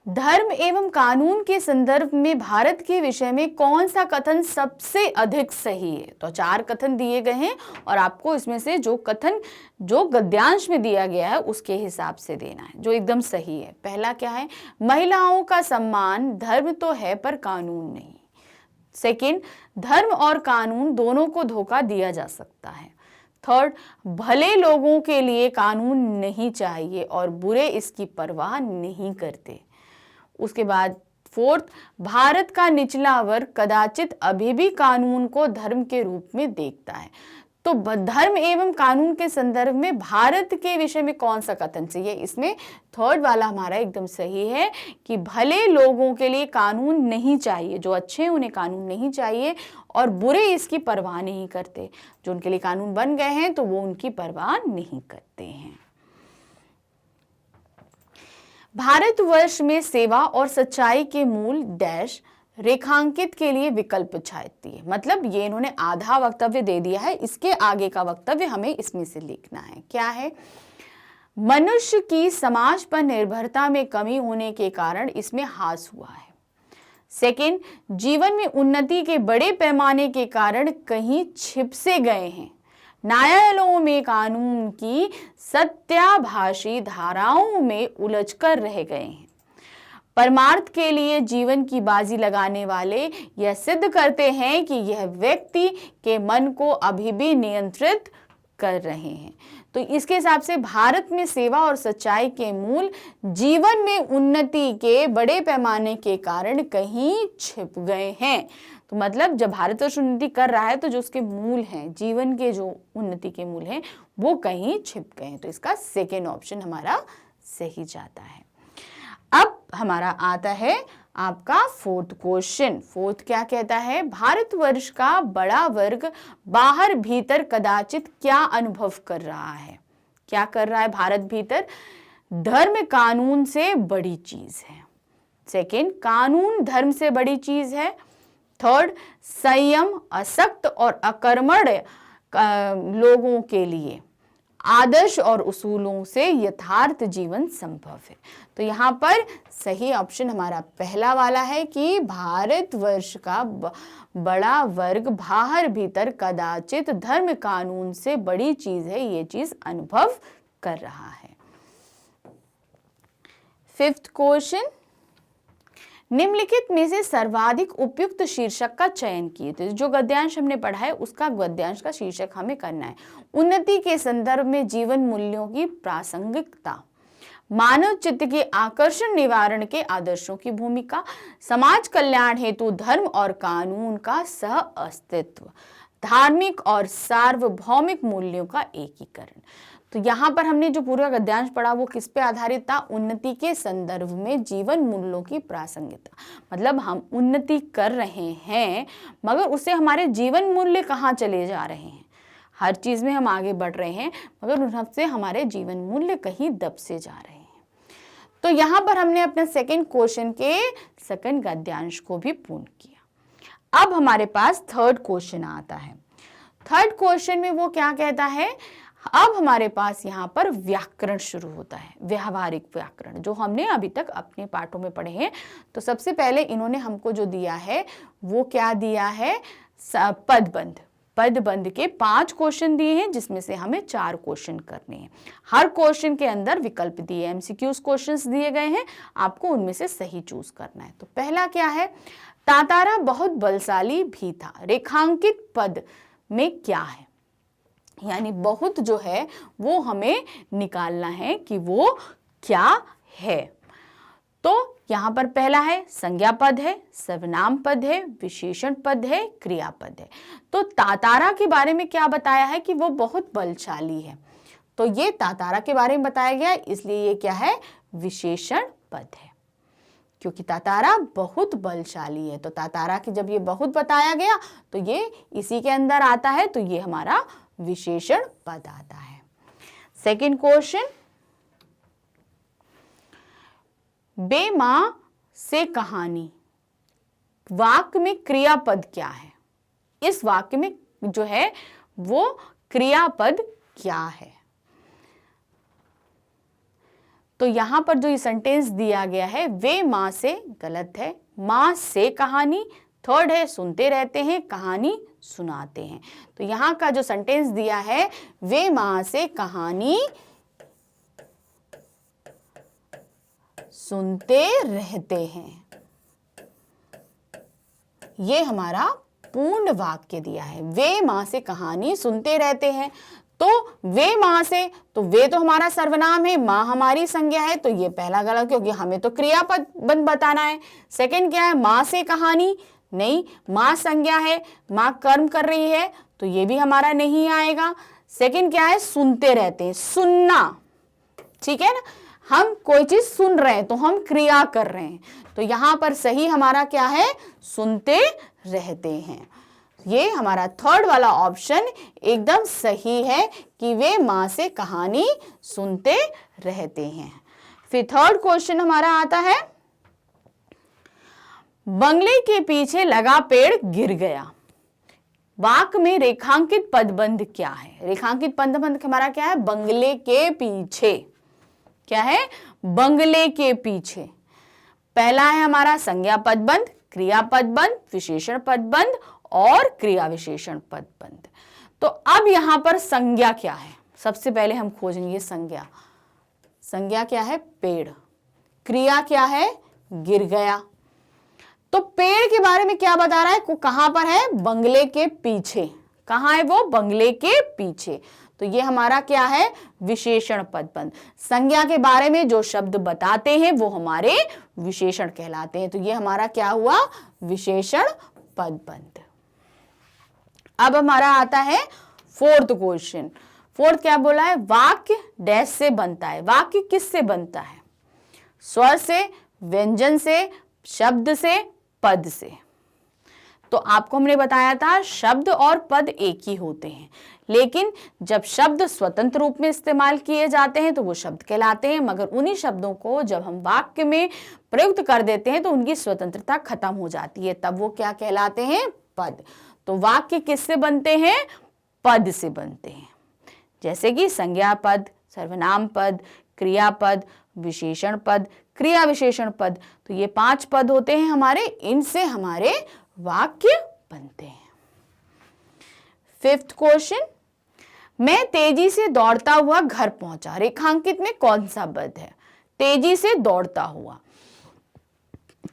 धर्म एवं कानून के संदर्भ में भारत के विषय में कौन सा कथन सबसे अधिक सही है। तो 4 कथन दिए गए हैं और आपको इसमें से जो कथन जो गद्यांश में दिया गया है उसके हिसाब से देना है जो एकदम सही है। पहला क्या है, महिलाओं का सम्मान धर्म तो है पर कानून नहीं। सेकंड, धर्म और कानून दोनों को धोखा दिया जा सकता है। थर्ड, भले लोगों के लिए कानून नहीं चाहिए और बुरे इसकी परवाह नहीं करते। उसके बाद फोर्थ, भारत का निचला वर्ग कदाचित अभी भी कानून को धर्म के रूप में देखता है। तो धर्म एवं कानून के संदर्भ में भारत के विषय में कौन सा कथन चाहिए, इसमें थर्ड वाला हमारा एकदम सही है कि भले लोगों के लिए कानून नहीं चाहिए, जो अच्छे हैं उन्हें कानून नहीं चाहिए और बुरे इसकी परवाह नहीं करते। जो उनके लिए कानून बन गए हैं तो वो उनकी परवाह नहीं करते हैं। भारतवर्ष में सेवा और सच्चाई के मूल डैश रेखांकित के लिए विकल्प छायती है। मतलब ये इन्होंने आधा वक्तव्य दे दिया है, इसके आगे का वक्तव्य हमें इसमें से लिखना है। क्या है, मनुष्य की समाज पर निर्भरता में कमी होने के कारण इसमें हास हुआ है। सेकंड, जीवन में उन्नति के बड़े पैमाने के कारण कहीं छिप से गए हैं। न्यायालयों में कानून की सत्याभाषी धाराओं में उलझकर रह गए हैं। परमार्थ के लिए जीवन की बाजी लगाने वाले यह सिद्ध करते हैं कि यह व्यक्ति के मन को अभी भी नियंत्रित कर रहे हैं। तो इसके हिसाब से भारत में सेवा और सच्चाई के मूल जीवन में उन्नति के बड़े पैमाने के कारण कहीं छिप गए हैं। तो मतलब जब भारतवर्ष उन्नति कर रहा है तो जो उसके मूल हैं, जीवन के जो उन्नति के मूल हैं, वो कहीं छिप गए हैं। तो इसका सेकेंड ऑप्शन हमारा सही जाता है। अब हमारा आता है आपका फोर्थ क्वेश्चन। फोर्थ क्या कहता है, भारतवर्ष का बड़ा वर्ग बाहर भीतर कदाचित क्या अनुभव कर रहा है। क्या कर रहा है भारत भीतर, धर्म कानून से बड़ी चीज है। सेकेंड, कानून धर्म से बड़ी चीज है। थर्ड, संयम असक्त और अकर्मण्य लोगों के लिए आदर्श और उसूलों से यथार्थ जीवन संभव है। तो यहाँ पर सही ऑप्शन हमारा पहला वाला है कि भारतवर्ष का बड़ा वर्ग बाहर भीतर कदाचित धर्म कानून से बड़ी चीज है, ये चीज अनुभव कर रहा है। फिफ्थ क्वेश्चन, निम्नलिखित में से सर्वाधिक उपयुक्त शीर्षक का चयन किए। तो जो गद्यांश हमने पढ़ा है उसका गद्यांश का शीर्षक हमें करना है। उन्नति के संदर्भ में जीवन मूल्यों की प्रासंगिकता, मानव चित्त के आकर्षण निवारण के आदर्शों की भूमिका, समाज कल्याण हेतु धर्म और कानून का सह अस्तित्व, धार्मिक और सार्वभौमिक मूल्यों का एकीकरण। तो यहाँ पर हमने जो पूरा गद्यांश पढ़ा वो किस पे आधारित था, उन्नति के संदर्भ में जीवन मूल्यों की प्रासंगिकता। मतलब हम उन्नति कर रहे हैं मगर उससे हमारे जीवन मूल्य कहाँ चले जा रहे हैं। हर चीज में हम आगे बढ़ रहे हैं मगर उनसे हमारे जीवन मूल्य कहीं दबसे जा रहे हैं। तो यहाँ पर हमने अपने सेकंड क्वेश्चन के सेकंड गद्यांश को भी पूर्ण किया। अब हमारे पास थर्ड क्वेश्चन आता है। थर्ड क्वेश्चन में वो क्या कहता है, अब हमारे पास यहाँ पर व्याकरण शुरू होता है, व्यवहारिक व्याकरण, जो हमने अभी तक अपने पाठों में पढ़े हैं। तो सबसे पहले इन्होंने हमको जो दिया है वो क्या दिया है, पदबंध। पदबंध के 5 क्वेश्चन दिए हैं जिसमें से हमें 4 क्वेश्चन करने हैं। हर क्वेश्चन के अंदर विकल्प दिए, एमसीक्यूज क्वेश्चंस दिए गए हैं, आपको उनमें से सही चूज करना है। तो पहला क्या है, तातारा बहुत बलशाली भी था, रेखांकित पद में क्या है। यानी बहुत जो है वो हमें निकालना है कि वो क्या है। तो यहां पर पहला है संज्ञा पद है, सर्वनाम पद है, विशेषण पद है, क्रियापद है। तो तातारा के बारे में क्या बताया है कि वो बहुत बलशाली है, तो ये तातारा के बारे में बताया गया, इसलिए ये क्या है, विशेषण पद है, क्योंकि तातारा बहुत बलशाली है। तो तातारा की जब ये बहुत बताया गया तो ये इसी के अंदर आता है, तो ये हमारा विशेषण पद आता है। सेकंड क्वेश्चन, बेमां से कहानी, वाक्य में क्रियापद क्या है, इस वाक्य में जो है वो क्रियापद क्या है। तो यहां पर जो ये सेंटेंस दिया गया है, वे मां से, गलत है, मां से कहानी। थर्ड है सुनते रहते हैं, कहानी सुनाते हैं। तो यहां का जो सेंटेंस दिया है, वे मां से कहानी सुनते रहते हैं, ये हमारा पूर्ण वाक्य दिया है। वे मां से कहानी सुनते रहते हैं, तो वे मां से, तो वे तो हमारा सर्वनाम है, मां हमारी संज्ञा है, तो ये पहला गलत, क्योंकि हमें तो क्रियापद बताना है। सेकंड क्या है, मां से कहानी, नहीं, मां संज्ञा है, मां कर्म कर रही है, तो ये भी हमारा नहीं आएगा। सेकंड क्या है, सुनते रहते हैं, सुनना, ठीक है ना, हम कोई चीज सुन रहे हैं तो हम क्रिया कर रहे हैं, तो यहां पर सही हमारा क्या है, सुनते रहते हैं। ये हमारा थर्ड वाला ऑप्शन एकदम सही है कि वे मां से कहानी सुनते रहते हैं। फिर थर्ड क्वेश्चन हमारा आता है, बंगले के पीछे लगा पेड़ गिर गया, वाक्य में रेखांकित पदबंध क्या है। रेखांकित पदबंध हमारा क्या है, बंगले के पीछे, क्या है, बंगले के पीछे। पहला है हमारा संज्ञा पदबंध, क्रिया पदबंध, विशेषण पदबंध और क्रिया विशेषण पदबंध। तो अब यहां पर संज्ञा क्या है, सबसे पहले हम खोजेंगे संज्ञा। संज्ञा क्या है, पेड़। क्रिया क्या है, गिर गया। तो पेड़ के बारे में क्या बता रहा है, कहां पर है, बंगले के पीछे। कहां है वो, बंगले के पीछे। तो ये हमारा क्या है, विशेषण पदबंध। संज्ञा के बारे में जो शब्द बताते हैं वो हमारे विशेषण कहलाते हैं, तो ये हमारा क्या हुआ, विशेषण पदबंध। अब हमारा आता है फोर्थ क्वेश्चन। फोर्थ क्या बोला है, वाक्य डैश से बनता है। वाक्य किससे बनता है, स्वर से, व्यंजन से, शब्द से, पद से। तो आपको हमने बताया था शब्द और पद एक ही होते हैं, लेकिन जब शब्द स्वतंत्र रूप में इस्तेमाल किए जाते हैं तो वो शब्द कहलाते हैं, मगर उन्हीं शब्दों को जब हम वाक्य में प्रयुक्त कर देते हैं तो उनकी स्वतंत्रता खत्म हो जाती है, तब वो क्या कहलाते हैं? पद। तो वाक्य किससे बनते हैं? पद से बनते हैं। जैसे कि संज्ञा पद, सर्वनाम पद, क्रियापद, विशेषण पद, क्रिया विशेषण पद। तो ये 5 पद होते हैं हमारे, इनसे हमारे वाक्य बनते हैं। 5th क्वेश्चन, मैं तेजी से दौड़ता हुआ घर पहुंचा। रेखांकित में कौन सा पद है? तेजी से दौड़ता हुआ,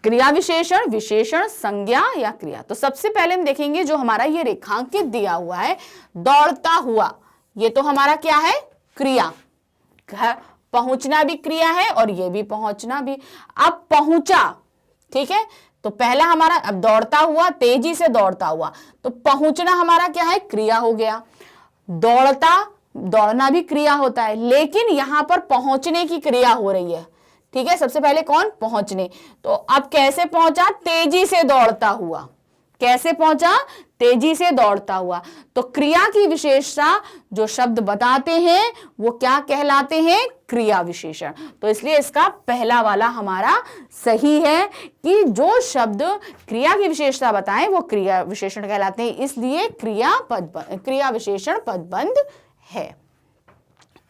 क्रिया विशेषण, विशेषण, संज्ञा या क्रिया? तो सबसे पहले हम देखेंगे जो हमारा ये रेखांकित दिया हुआ है दौड़ता हुआ, ये तो हमारा क्या है? क्रिया। घर पहुंचना भी क्रिया है और ये भी पहुंचना भी। अब पहुंचा, ठीक है, तो पहला हमारा, अब दौड़ता हुआ, तेजी से दौड़ता हुआ, तो पहुंचना हमारा क्या है? क्रिया हो गया। दौड़ना भी क्रिया होता है, लेकिन यहां पर पहुंचने की क्रिया हो रही है, ठीक है। सबसे पहले कौन? पहुंचने। तो अब कैसे पहुंचा? तेजी से दौड़ता हुआ। कैसे पहुंचा? तेजी से दौड़ता हुआ। तो क्रिया की विशेषता जो शब्द बताते हैं वो क्या कहलाते हैं? क्रिया विशेषण। तो इसलिए इसका पहला वाला हमारा सही है कि जो शब्द क्रिया की विशेषता बताएं वो क्रिया विशेषण कहलाते हैं, इसलिए क्रिया विशेषण पदबंध है।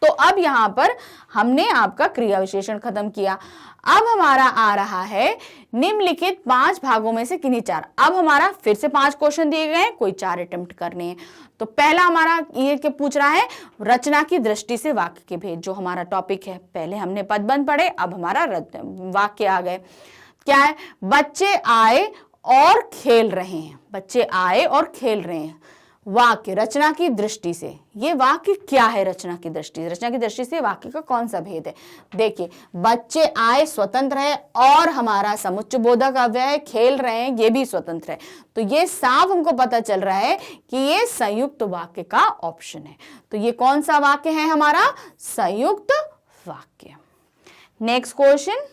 तो अब यहां पर हमने आपका क्रिया विशेषण खत्म किया। अब हमारा आ रहा है निम्नलिखित 5 भागों में से किन्हीं 4। अब हमारा फिर से 5 क्वेश्चन दिए गए हैं, कोई 4 अटेम्प्ट करने हैं। तो पहला हमारा ये के पूछ रहा है रचना की दृष्टि से वाक्य के भेद, जो हमारा टॉपिक है। पहले हमने पदबंध पढ़े, अब हमारा वाक्य आ गए। क्या है? बच्चे आए और खेल रहे हैं। बच्चे आए और खेल रहे हैं। वाक्य रचना की दृष्टि से, ये वाक्य क्या है? रचना की दृष्टि से, रचना की दृष्टि से वाक्य का कौन सा भेद है? देखिए, बच्चे आए स्वतंत्र है और हमारा समुच्चय बोधक अव्यय है, खेल रहे हैं ये भी स्वतंत्र है। तो ये साफ हमको पता चल रहा है कि ये संयुक्त वाक्य का ऑप्शन है। तो ये कौन सा वाक्य है? हमारा संयुक्त वाक्य। नेक्स्ट क्वेश्चन,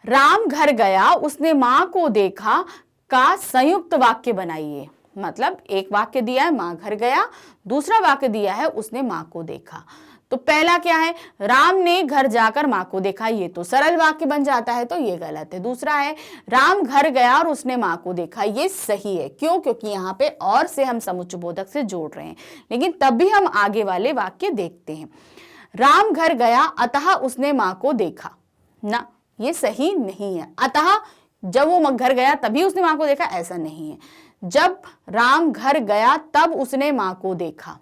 राम घर गया, उसने मां को देखा का संयुक्त वाक्य बनाइए। मतलब एक वाक्य दिया है मां घर गया, दूसरा वाक्य दिया है उसने मां को देखा। तो पहला क्या है? राम ने घर जाकर मां को देखा, ये तो सरल वाक्य बन जाता है, तो ये गलत है। दूसरा है राम घर गया और उसने मां को देखा, ये सही है। क्यों? क्योंकि यहाँ पे और से हम समुच्चय बोधक से जोड़ रहे हैं, लेकिन तब भी हम आगे वाले वाक्य देखते हैं। राम घर गया अतः उसने मां को देखा, ना, ये सही नहीं है। अतः जब वो घर गया तभी उसने मां को देखा, ऐसा नहीं है। जब राम घर गया तब उसने मां को देखा।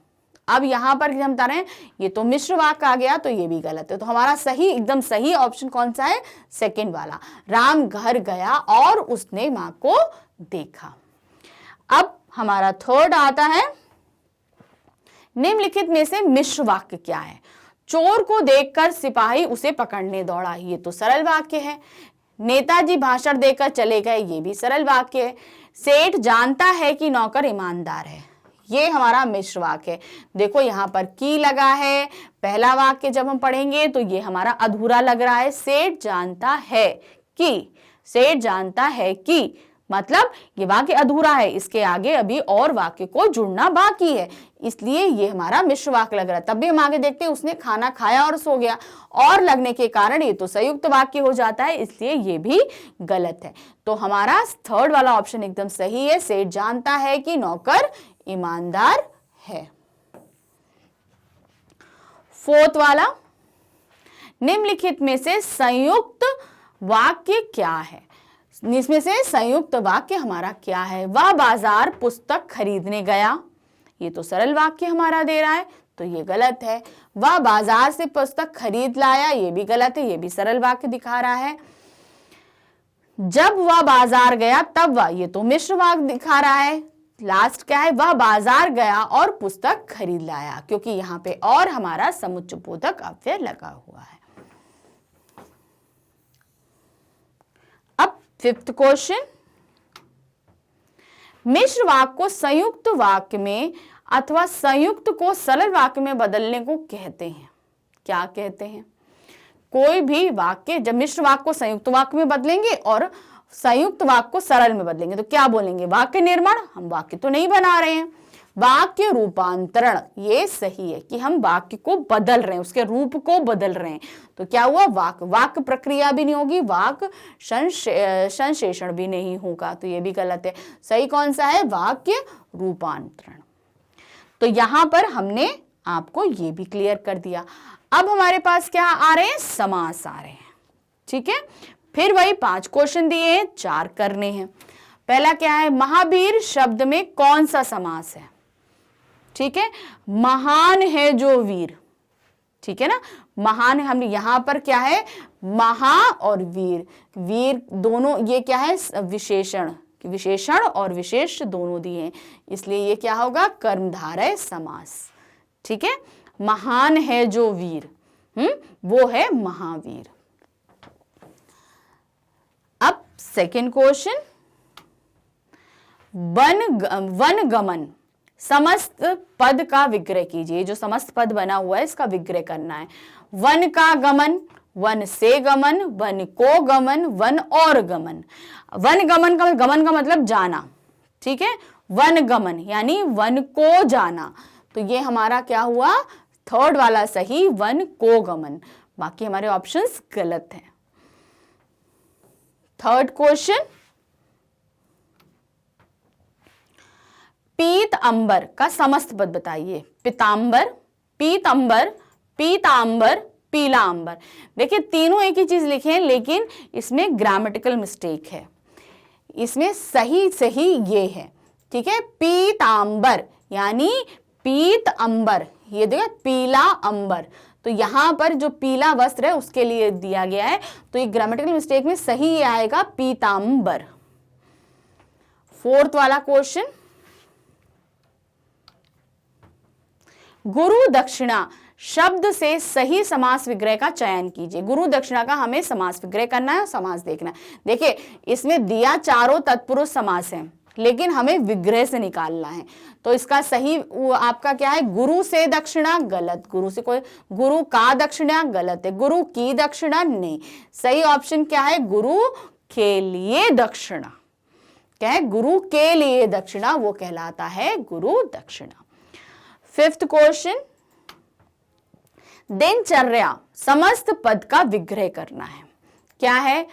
अब यहां पर हम बता रहे हैं ये तो मिश्र वाक्य आ गया, तो ये भी गलत है। तो हमारा सही, एकदम सही ऑप्शन कौन सा है? सेकंड वाला, राम घर गया और उसने मां को देखा। अब हमारा थर्ड आता है, निम्नलिखित में से मिश्र वाक्य क्या है? चोर को देखकर सिपाही उसे पकड़ने दौड़ा, ये तो सरल वाक्य है। नेताजी भाषण देकर चले गए, ये भी सरल वाक्य है। सेठ जानता है कि नौकर ईमानदार है, ये हमारा मिश्र वाक्य है। देखो यहाँ पर की लगा है, पहला वाक्य जब हम पढ़ेंगे तो ये हमारा अधूरा लग रहा है। सेठ जानता है कि, सेठ जानता है कि, मतलब ये वाक्य अधूरा है, इसके आगे अभी और वाक्य को जुड़ना बाकी है, इसलिए ये हमारा मिश्र वाक्य लग रहा है। तब भी हम आगे देखते हैं उसने खाना खाया और सो गया, और लगने के कारण ये तो संयुक्त वाक्य हो जाता है, इसलिए ये भी गलत है। तो हमारा थर्ड वाला ऑप्शन एकदम सही है, सेठ जानता है कि नौकर ईमानदार है। फोर्थ वाला, निम्नलिखित में से संयुक्त वाक्य क्या है? इसमें से संयुक्त वाक्य हमारा क्या है? वह बाजार पुस्तक खरीदने गया, ये तो सरल वाक्य हमारा दे रहा है, तो ये गलत है। वह बाजार से पुस्तक खरीद लाया, ये भी गलत है, ये भी सरल वाक्य दिखा रहा है। जब वह बाजार गया तब वह, ये तो मिश्र वाक्य दिखा रहा है। लास्ट क्या है? वह बाजार गया और पुस्तक खरीद लाया, क्योंकि यहाँ पे और हमारा समुच्चय बोधक अव्यय लगा हुआ है। अब फिफ्थ क्वेश्चन, मिश्र वाक्य को संयुक्त वाक्य में अथवा संयुक्त को सरल वाक्य में बदलने को कहते हैं, क्या कहते हैं? कोई भी वाक्य, जब मिश्र वाक्य को संयुक्त वाक्य में बदलेंगे और संयुक्त वाक्य को सरल में बदलेंगे तो क्या बोलेंगे? वाक्य निर्माण। हम वाक्य तो नहीं बना रहे हैं। वाक्य रूपांतरण, ये सही है कि हम वाक्य को बदल रहे हैं, उसके रूप को बदल रहे हैं। तो क्या हुआ? वाक्य प्रक्रिया भी नहीं होगी, वाक्य संश्लेषण भी नहीं होगा, तो ये भी गलत है। सही कौन सा है? वाक्य रूपांतरण। तो यहां पर हमने आपको ये भी क्लियर कर दिया। अब हमारे पास क्या आ रहे हैं? समास आ रहे हैं। ठीक है, फिर वही 5 क्वेश्चन दिए हैं, 4 करने हैं। पहला क्या है? महावीर शब्द में कौन सा समास है? ठीक है, महान है जो वीर। ठीक है ना, महान, हम यहां पर क्या है? महा और वीर, वीर दोनों ये क्या है? विशेषण, विशेषण और विशेष दोनों दिए हैं, इसलिए ये क्या होगा? कर्मधारय समास। ठीक है, महान है जो वीर, वो है महावीर। अब सेकंड क्वेश्चन, वन गमन समस्त पद का विग्रह कीजिए। जो समस्त पद बना हुआ है इसका विग्रह करना है। वन का गमन, वन से गमन, वन को गमन, वन और गमन। वन गमन का, गमन का मतलब जाना। ठीक है, वन गमन यानी वन को जाना, तो ये हमारा क्या हुआ? थर्ड वाला सही, वन को गमन। बाकी हमारे ऑप्शंस गलत हैं। थर्ड क्वेश्चन, पीत अंबर का समस्त पद बताइए। पितांबर, पीतांबर, पीतांबर, पीला अंबर। देखिए तीनों एक ही चीज लिखे हैं, लेकिन इसमें ग्रामेटिकल मिस्टेक है। इसमें सही ये है। ठीक है, पीतांबर यानी पीत अंबर, ये देखिए पीला अंबर, तो यहां पर जो पीला वस्त्र है उसके लिए दिया गया है, तो ये ग्रामेटिकल मिस्टेक में सही आएगा पीतांबर। फोर्थ वाला क्वेश्चन, गुरु दक्षिणा शब्द से सही समास विग्रह का चयन कीजिए। गुरु दक्षिणा का हमें समास विग्रह करना है और समास देखना है। देखिए इसमें दिया चारों तत्पुरुष समास है, लेकिन हमें विग्रह से निकालना है, तो इसका सही आपका क्या है? गुरु से दक्षिणा, गलत। गुरु से कोई, गुरु का दक्षिणा, गलत है। गुरु की दक्षिणा, नहीं। सही ऑप्शन क्या है? गुरु के लिए दक्षिणा। क्या है? गुरु के लिए दक्षिणा, वो कहलाता है गुरु दक्षिणा। फिफ्थ क्वेश्चन, दिनचर्या समस्त पद का विग्रह करना है। क्या है?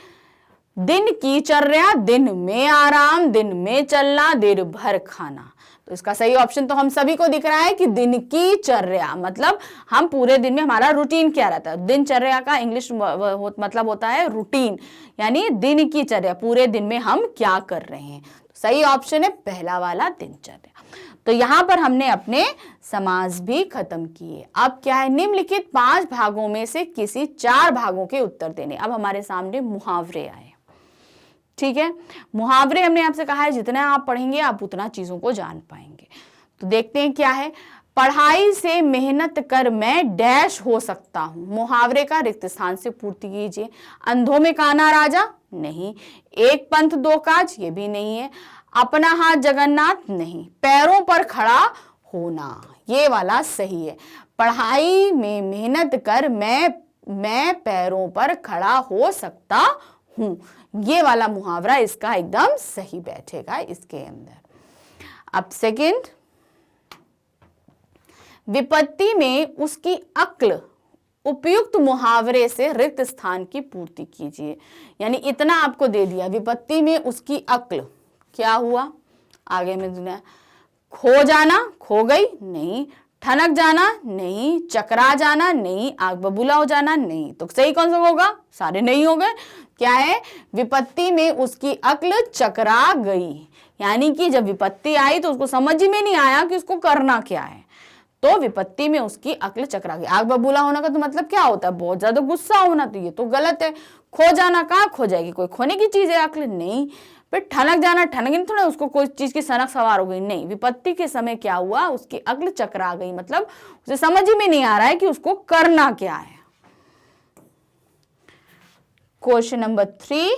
दिन की चर्या, दिन में आराम, दिन में चलना, दिन भर खाना। तो इसका सही ऑप्शन तो हम सभी को दिख रहा है कि दिन की चर्या, मतलब हम पूरे दिन में हमारा रूटीन क्या रहता है। दिनचर्या का इंग्लिश मतलब होता है रूटीन, यानी दिन की चर्या, पूरे दिन में हम क्या कर रहे हैं। तो सही ऑप्शन है पहला वाला, दिनचर्या। तो यहां पर हमने अपने समास भी खत्म किए। अब क्या है? निम्नलिखित 5 भागों में से किसी 4 भागों के उत्तर देने। अब हमारे सामने मुहावरे आए। ठीक है, मुहावरे हमने आपसे कहा है जितना आप पढ़ेंगे आप उतना चीजों को जान पाएंगे। तो देखते हैं क्या है। पढ़ाई से मेहनत कर मैं डैश हो सकता हूं। मुहावरे का रिक्त स्थान से पूर्ति कीजिए। अंधों में काना राजा, नहीं। एक पंथ दो काज, ये भी नहीं है। अपना हाथ जगन्नाथ, नहीं। पैरों पर खड़ा होना, ये वाला सही है। पढ़ाई में मेहनत कर मैं पैरों पर खड़ा हो सकता हूं, ये वाला मुहावरा इसका एकदम सही बैठेगा इसके अंदर। अब सेकंड, विपत्ति में उसकी अक्ल उपयुक्त मुहावरे से रिक्त स्थान की पूर्ति कीजिए। यानी इतना आपको दे दिया, विपत्ति में उसकी अक्ल, क्या हुआ आगे में दुनिया? खो जाना, खो गई, नहीं। ठनक जाना, नहीं। चकरा जाना, नहीं। आग बबूला हो जाना, नहीं। तो सही कौन सा होगा? सारे नहीं हो गए। क्या है? विपत्ति में उसकी अक्ल चकरा गई, यानी कि जब विपत्ति आई तो उसको समझ में नहीं आया कि उसको करना क्या है, तो विपत्ति में उसकी अक्ल चकरा गई। आग बबूला होने का तो मतलब क्या होता है? बहुत ज्यादा गुस्सा होना, तो ये तो गलत है। खो जाना, कहाँ खो जाएगी? कोई खोने की चीज है अक्ल? नहीं। फिर ठनक जाना, ठनक नहीं थोड़ा उसको कोई चीज की सनक सवार हो गई, नहीं। विपत्ति के समय क्या हुआ? उसकी अक्ल चकरा गई, मतलब उसे समझ में नहीं आ रहा है कि उसको करना क्या है। क्वेश्चन नंबर 3,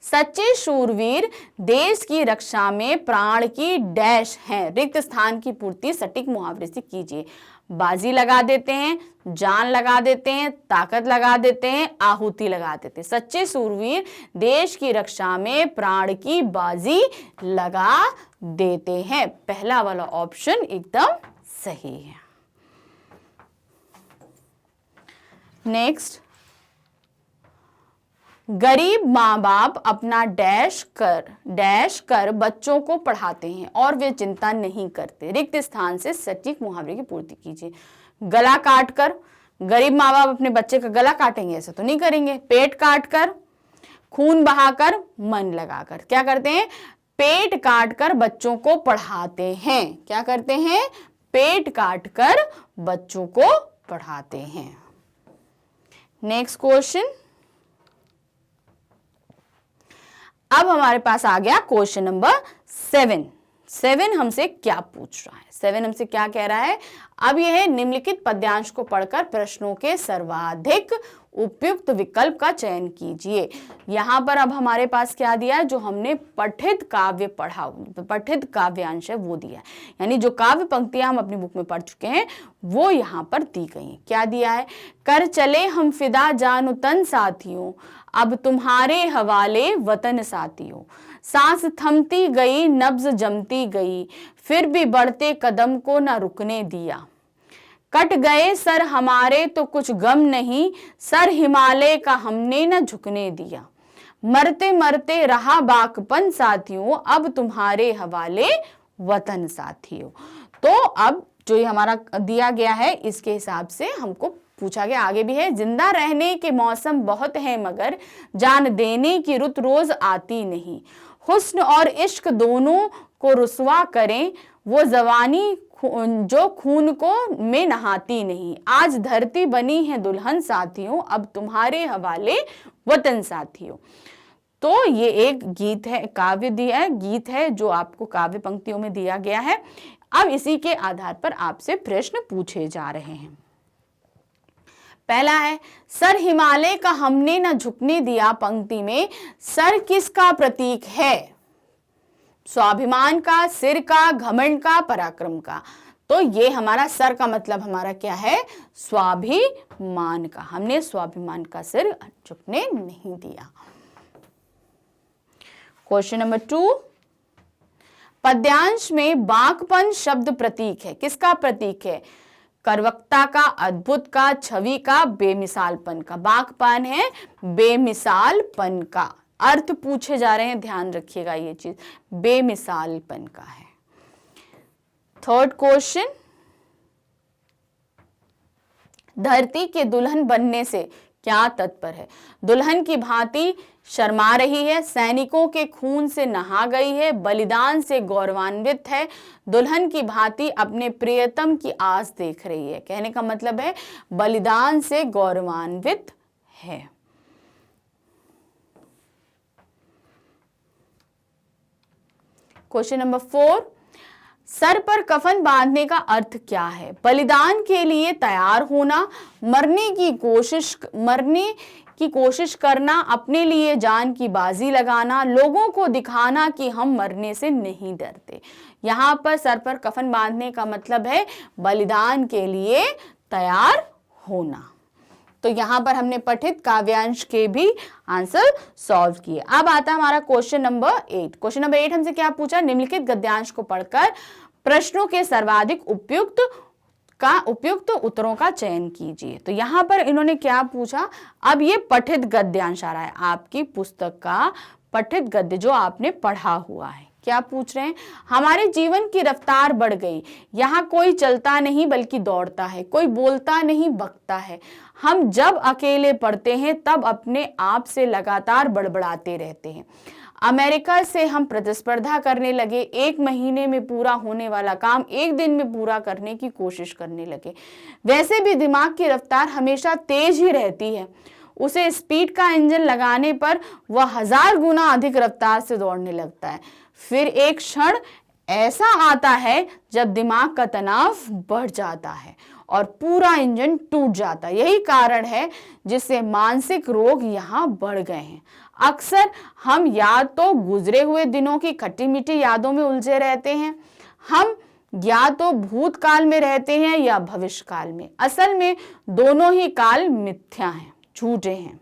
सच्चे शूरवीर देश की रक्षा में प्राण की डैश हैं। रिक्त स्थान की पूर्ति सटीक मुहावरे से कीजिए। बाजी लगा देते हैं, जान लगा देते हैं, ताकत लगा देते हैं, आहुति लगा देते हैं। सच्चे शूरवीर देश की रक्षा में प्राण की बाजी लगा देते हैं। पहला वाला ऑप्शन एकदम सही है। नेक्स्ट, गरीब माँ बाप अपना डैश कर बच्चों को पढ़ाते हैं और वे चिंता नहीं करते। रिक्त स्थान से सटीक मुहावरे की पूर्ति कीजिए। गला काट कर, गरीब माँ बाप अपने बच्चे का गला काटेंगे, ऐसा तो नहीं करेंगे। पेट काट कर, खून बहाकर, मन लगाकर। क्या करते हैं? पेट काट कर बच्चों को पढ़ाते हैं। क्या करते हैं? पेट काट कर बच्चों को पढ़ाते हैं। नेक्स्ट क्वेश्चन, अब हमारे पास आ गया क्वेश्चन नंबर 7 हमसे क्या पूछ रहा है? 7 हमसे क्या कह रहा है? अब यह है, निम्नलिखित पद्यांश को पढ़कर प्रश्नों के सर्वाधिक उपयुक्त विकल्प का चयन कीजिए। यहां पर अब हमारे पास क्या दिया है? जो हमने पठित काव्य पढ़ा, पठित काव्यांश है वो दिया है, यानी जो काव्य पंक्तियां हम अपनी बुक में पढ़ चुके हैं वो यहां पर दी गई हैं। क्या दिया है? कर चले हम फिदा जान तन साथियों, अब तुम्हारे हवाले वतन साथियों। सांस थमती गई, नब्ज जमती गई, फिर भी बढ़ते कदम को न रुकने दिया। कट गए सर हमारे तो कुछ गम नहीं, सर हिमालय का हमने न झुकने दिया। मरते मरते रहा बाकपन साथियों, अब तुम्हारे हवाले वतन साथियों। तो अब जो ये हमारा दिया गया है इसके हिसाब से हमको पूछा गया, आगे भी है, जिंदा रहने के मौसम बहुत है मगर जान देने की रुत रोज आती नहीं। हुस्न और इश्क दोनों को रुसवा करें वो जवानी जो खून को में नहाती नहीं। आज धरती बनी है दुल्हन साथियों, अब तुम्हारे हवाले वतन साथियों। तो ये एक गीत है, काव्य दिया है, गीत है जो आपको काव्य पंक्तियों में दिया गया है। अब इसी के आधार पर आपसे प्रश्न पूछे जा रहे हैं। पहला है, सर हिमालय का हमने न झुकने दिया। पंक्ति में सर किसका प्रतीक है? स्वाभिमान का, सिर का, घमंड का, पराक्रम का। तो ये हमारा सर का मतलब हमारा क्या है? स्वाभिमान का। हमने स्वाभिमान का सिर झुकने नहीं दिया। क्वेश्चन नंबर 2, पद्यांश में बाकपन शब्द प्रतीक है। किसका प्रतीक है? कर्वक्ता का, अद्भुत का, छवि का, बेमिसालपन का। बाकपन है बेमिसालपन का। अर्थ पूछे जा रहे हैं, ध्यान रखिएगा ये चीज, बेमिसालपन का है। थर्ड क्वेश्चन, धरती के दुल्हन बनने से क्या तात्पर्य है? दुल्हन की भांति शर्मा रही है, सैनिकों के खून से नहा गई है, बलिदान से गौरवान्वित है, दुल्हन की भांति अपने प्रियतम की आस देख रही है। कहने का मतलब है बलिदान से गौरवान्वित है। क्वेश्चन नंबर 4, सर पर कफन बांधने का अर्थ क्या है? बलिदान के लिए तैयार होना, मरने की कोशिश करना, अपने लिए जान की बाजी लगाना, लोगों को दिखाना कि हम मरने से नहीं डरते। यहाँ पर सर पर कफन बांधने का मतलब है बलिदान के लिए तैयार होना। तो यहाँ पर हमने पठित काव्यांश के भी आंसर सॉल्व किए। अब आता है हमारा क्वेश्चन नंबर 8। क्वेश्चन नंबर 8 हमसे क्या पूछा? निम्नलिखित गद्यांश को पढ़कर प्रश्नों के सर्वाधिक उपयुक्त उत्तरों का चयन कीजिए। तो यहाँ पर इन्होंने क्या पूछा? अब ये पठित गद्यांश आ रहा है, आपकी पुस्तक का पठित गद्य जो आपने पढ़ा हुआ है। क्या पूछ रहे हैं? हमारे जीवन की रफ्तार बढ़ गई, यहाँ कोई चलता नहीं बल्कि दौड़ता है, कोई बोलता नहीं बकता है। हम जब अकेले पढ़ते हैं तब अपने आप से लगातार बड़बड़ाते रहते हैं। अमेरिका से हम प्रतिस्पर्धा करने लगे, 1 महीने में पूरा होने वाला काम 1 दिन में पूरा करने की कोशिश करने लगे। वैसे भी दिमाग की रफ्तार हमेशा तेज ही रहती है, उसे स्पीड का इंजन लगाने पर वह 1000 गुना अधिक रफ्तार से दौड़ने लगता है। फिर एक क्षण ऐसा आता है जब दिमाग का तनाव बढ़ जाता है और पूरा इंजन टूट जाता है। यही कारण है जिससे मानसिक रोग यहाँ बढ़ गए हैं। अक्सर हम या तो गुजरे हुए दिनों की खट्टी मीठी यादों में उलझे रहते हैं, हम या तो भूतकाल में रहते हैं या भविष्य काल में। असल में दोनों ही काल मिथ्या हैं, झूठे हैं।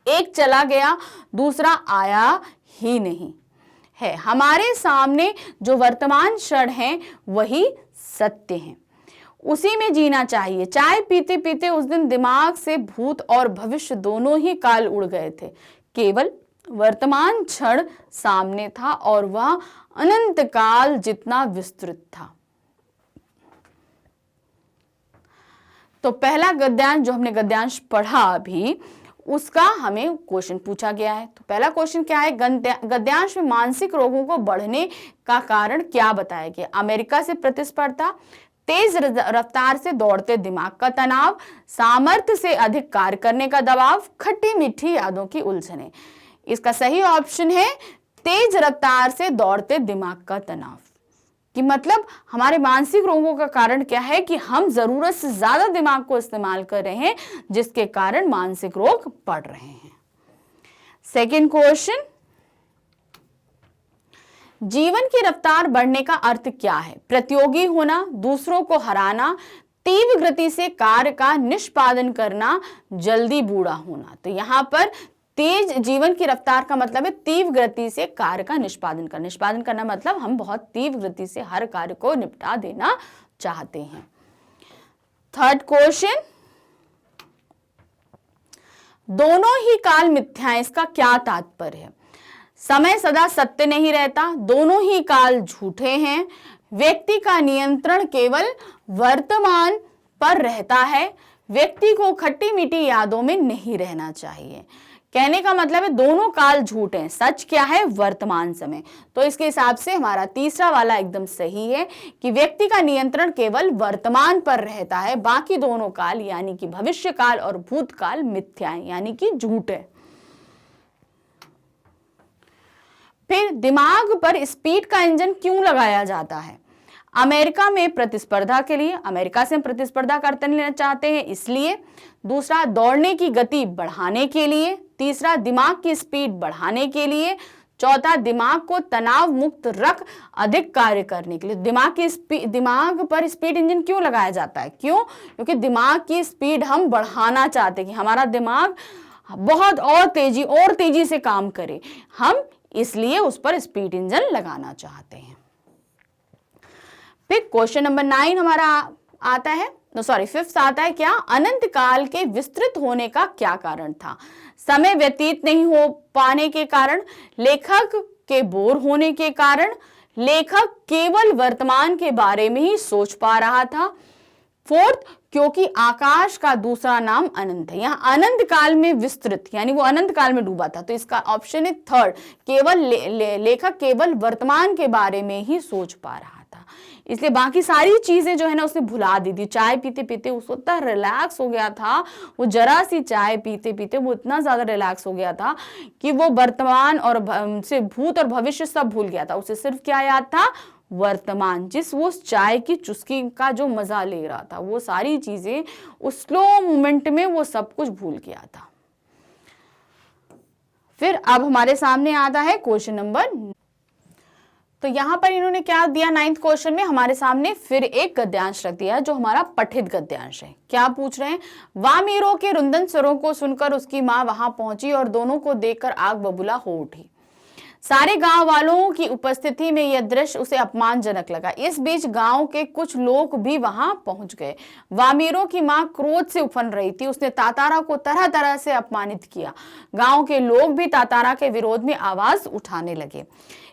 एक चला गया, दूसरा आया ही नहीं है। हमारे सामने जो वर्तमान क्षण है वही सत्य है, उसी में जीना चाहिए। चाय पीते पीते उस दिन दिमाग से भूत और भविष्य दोनों ही काल उड़ गए थे। केवल वर्तमान क्षण सामने था और वह अनंत काल जितना विस्तृत था। तो पहला गद्यांश जो हमने गद्यांश पढ़ा अभी, उसका हमें क्वेश्चन पूछा गया है। तो पहला क्वेश्चन क्या है, गद्यांश में मानसिक रोगों को बढ़ने का कारण क्या बताया गया? अमेरिका से प्रतिस्पर्धा, तेज रफ्तार से दौड़ते दिमाग का तनाव, सामर्थ्य से अधिक कार्य करने का दबाव, खट्टी मीठी यादों की उलझने। इसका सही ऑप्शन है तेज रफ्तार से दौड़ते दिमाग का तनाव। कि मतलब हमारे मानसिक रोगों का कारण क्या है कि हम जरूरत से ज्यादा दिमाग को इस्तेमाल कर रहे हैं, जिसके कारण मानसिक रोग बढ़ रहे हैं। सेकंड क्वेश्चन, जीवन की रफ्तार बढ़ने का अर्थ क्या है? प्रतियोगी होना, दूसरों को हराना, तीव्र गति से कार्य का निष्पादन करना, जल्दी बूढ़ा होना। तो यहां पर तेज जीवन की रफ्तार का मतलब है तीव्र गति से कार्य का निष्पादन करना। निष्पादन करना मतलब हम बहुत तीव्र गति से हर कार्य को निपटा देना चाहते हैं। थर्ड क्वेश्चन, दोनों ही काल मिथ्या हैं, इसका क्या तात्पर्य है? समय सदा सत्य नहीं रहता, दोनों ही काल झूठे हैं, व्यक्ति का नियंत्रण केवल वर्तमान पर रहता है, व्यक्ति को खट्टी मीठी यादों में नहीं रहना चाहिए। कहने का मतलब है दोनों काल झूठ हैं, सच क्या है? वर्तमान समय। तो इसके हिसाब से हमारा तीसरा वाला एकदम सही है कि व्यक्ति का नियंत्रण केवल वर्तमान पर रहता है, बाकी दोनों काल यानी कि भविष्य काल और भूतकाल मिथ्या है, यानी कि झूठ है। फिर दिमाग पर स्पीड का इंजन क्यों लगाया जाता है? अमेरिका में प्रतिस्पर्धा के लिए, अमेरिका से हम प्रतिस्पर्धा करते चाहते हैं इसलिए। दूसरा, दौड़ने की गति बढ़ाने के लिए। तीसरा, दिमाग की स्पीड बढ़ाने के लिए। चौथा, दिमाग को तनाव मुक्त रख अधिक कार्य करने के लिए। दिमाग पर स्पीड इंजन क्यों लगाया जाता है? क्यों? क्योंकि दिमाग की स्पीड हम बढ़ाना चाहते हैं कि हमारा दिमाग बहुत और तेजी से काम करे, हम इसलिए उस पर स्पीड इंजन लगाना चाहते हैं। फिर क्वेश्चन नंबर 9 हमारा आता है, फिफ्थ आता है क्या? अनंत काल के विस्तृत होने का क्या कारण था? समय व्यतीत नहीं हो पाने के कारण, लेखक के बोर होने के कारण, लेखक केवल वर्तमान के बारे में ही सोच पा रहा था। फोर्थ, क्योंकि आकाश का दूसरा नाम अनंत है। यहाँ अनंत काल में विस्तृत यानी वो अनंत काल में डूबा था, तो इसका ऑप्शन है थर्ड, केवल लेखक केवल वर्तमान के बारे में ही सोच पा रहा था, इसलिए बाकी सारी चीजें जो है ना उसने भुला दी थी। चाय पीते पीते उसको इतना रिलैक्स हो गया था, वो जरा सी चाय पीते पीते वो इतना ज्यादा रिलैक्स हो गया था कि वो वर्तमान और से भूत और भविष्य सब भूल गया था। उसे सिर्फ क्या याद था? वर्तमान। वो चाय की चुस्की का जो मजा ले रहा था, वो सारी चीजें उस स्लो मोमेंट में वो सब कुछ भूल गया था। फिर अब हमारे सामने आता है क्वेश्चन नंबर, तो यहां पर इन्होंने क्या दिया? 9th क्वेश्चन में हमारे सामने फिर एक गद्यांश रख दिया जो हमारा पठित गद्यांश है। क्या पूछ रहे हैं? वामीरो के रुंदन स्वरों को सुनकर उसकी मां वहां पहुंची और दोनों को देखकर आग बबूला हो उठी। सारे गांव वालों की उपस्थिति में यह दृश्य उसे अपमानजनक लगा। इस बीच गांव के कुछ लोग भी वहां पहुंच गए। वामीरो की मां क्रोध से उफन रही थी, उसने तातारा को तरह तरह से अपमानित किया। गांव के लोग भी तातारा के विरोध में आवाज उठाने लगे।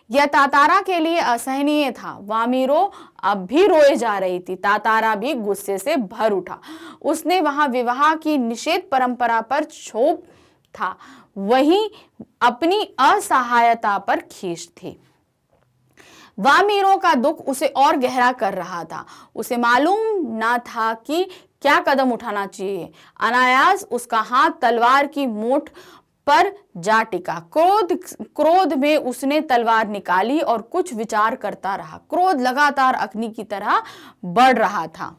यह तातारा के लिए असहनीय था। वामीरो अब भी रोए जा रही थी। तातारा भी गुस्से से भर उठा। उसने वहां विवाह की निषेध परंपरा पर क्षोभ था, वहीं अपनी असहायता पर खींच थी। वामीरो का दुख उसे और गहरा कर रहा था। उसे मालूम ना था कि क्या कदम उठाना चाहिए। अनायास उसका हाथ तलवार की मोट पर जा टिका। क्रोध में उसने तलवार निकाली और कुछ विचार करता रहा। क्रोध लगातार अग्नि की तरह बढ़ रहा था।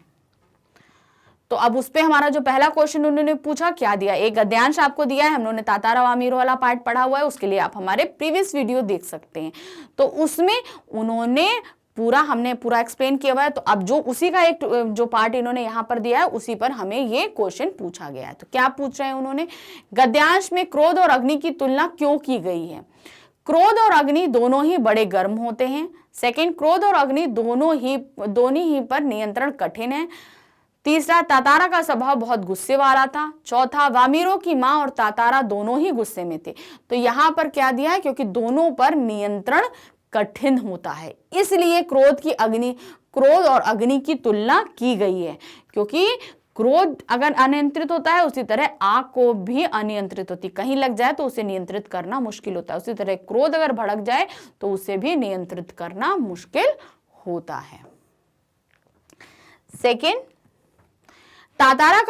तो अब उस पे हमारा जो पहला क्वेश्चन उन्होंने पूछा, क्या दिया, एक गद्यांश आपको दिया है, हम लोगों ने तातारा वामीरो वाला पार्ट पढ़ा हुआ है, उसके लिए आप हमारे प्रीवियस वीडियो देख सकते हैं। तो उसमें उन्होंने हमने पूरा एक्सप्लेन किया हुआ है। तो अब जो उसी का एक जो पार्ट इन्होंने यहां पर दिया है, उसी पर हमें ये क्वेश्चन पूछा गया है। तो क्या पूछ रहे हैं उन्होंने, गद्यांश में क्रोध और अग्नि की तुलना क्यों की गई है। क्रोध और अग्नि दोनों ही बड़े गर्म होते हैं। सेकंड, क्रोध और अग्नि दोनों ही पर नियंत्रण कठिन है। तीसरा, तातारा का स्वभाव बहुत गुस्से वाला था। चौथा, वामीरो की मां और तातारा दोनों ही गुस्से में थे। तो यहां पर क्या दिया है, क्योंकि दोनों पर नियंत्रण कठिन होता है, इसलिए क्रोध और अग्नि की तुलना की गई है। क्योंकि क्रोध अगर अनियंत्रित होता है, उसी तरह आग को भी अनियंत्रित होती, कहीं लग जाए तो उसे नियंत्रित करना मुश्किल होता है। उसी तरह क्रोध अगर भड़क जाए तो उसे भी नियंत्रित करना मुश्किल होता है। सेकेंड, तातारा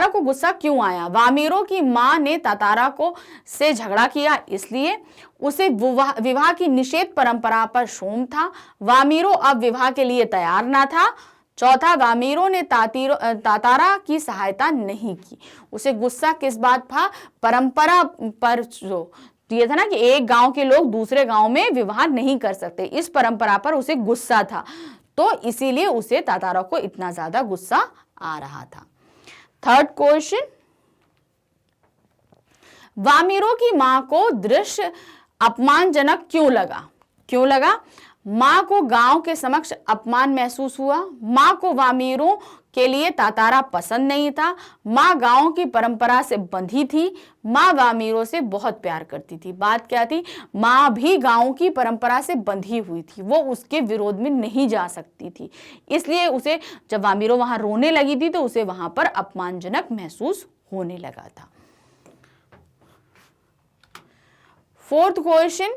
को गुस्सा क्यों आया। वामीरो की मां ने तातारा से झगड़ा किया, इसलिए उसे विवाह की निषेध परंपरा पर शोम था। वामीरो अब विवाह के लिए तैयार ना था। चौथा, वामीरो ने तातारा की सहायता नहीं की। उसे गुस्सा किस बात था, परंपरा पर जो ये था ना कि एक गांव के लोग दूसरे गांव में विवाह नहीं कर सकते, इस परंपरा पर उसे गुस्सा था। तो इसीलिए उसे तातारा को इतना ज्यादा गुस्सा आ रहा था। थर्ड क्वेश्चन, वामीरो की मां को दृश्य अपमानजनक क्यों लगा। मां को गांव के समक्ष अपमान महसूस हुआ। मां को वामीरो के लिए तातारा पसंद नहीं था। मां गांव की परंपरा से बंधी थी। मां वामीरो से बहुत प्यार करती थी। बात क्या थी, मां भी गांव की परंपरा से बंधी हुई थी, वो उसके विरोध में नहीं जा सकती थी, इसलिए उसे जब वामीरो वहां रोने लगी थी तो उसे वहां पर अपमानजनक महसूस होने लगा था। फोर्थ क्वेश्चन,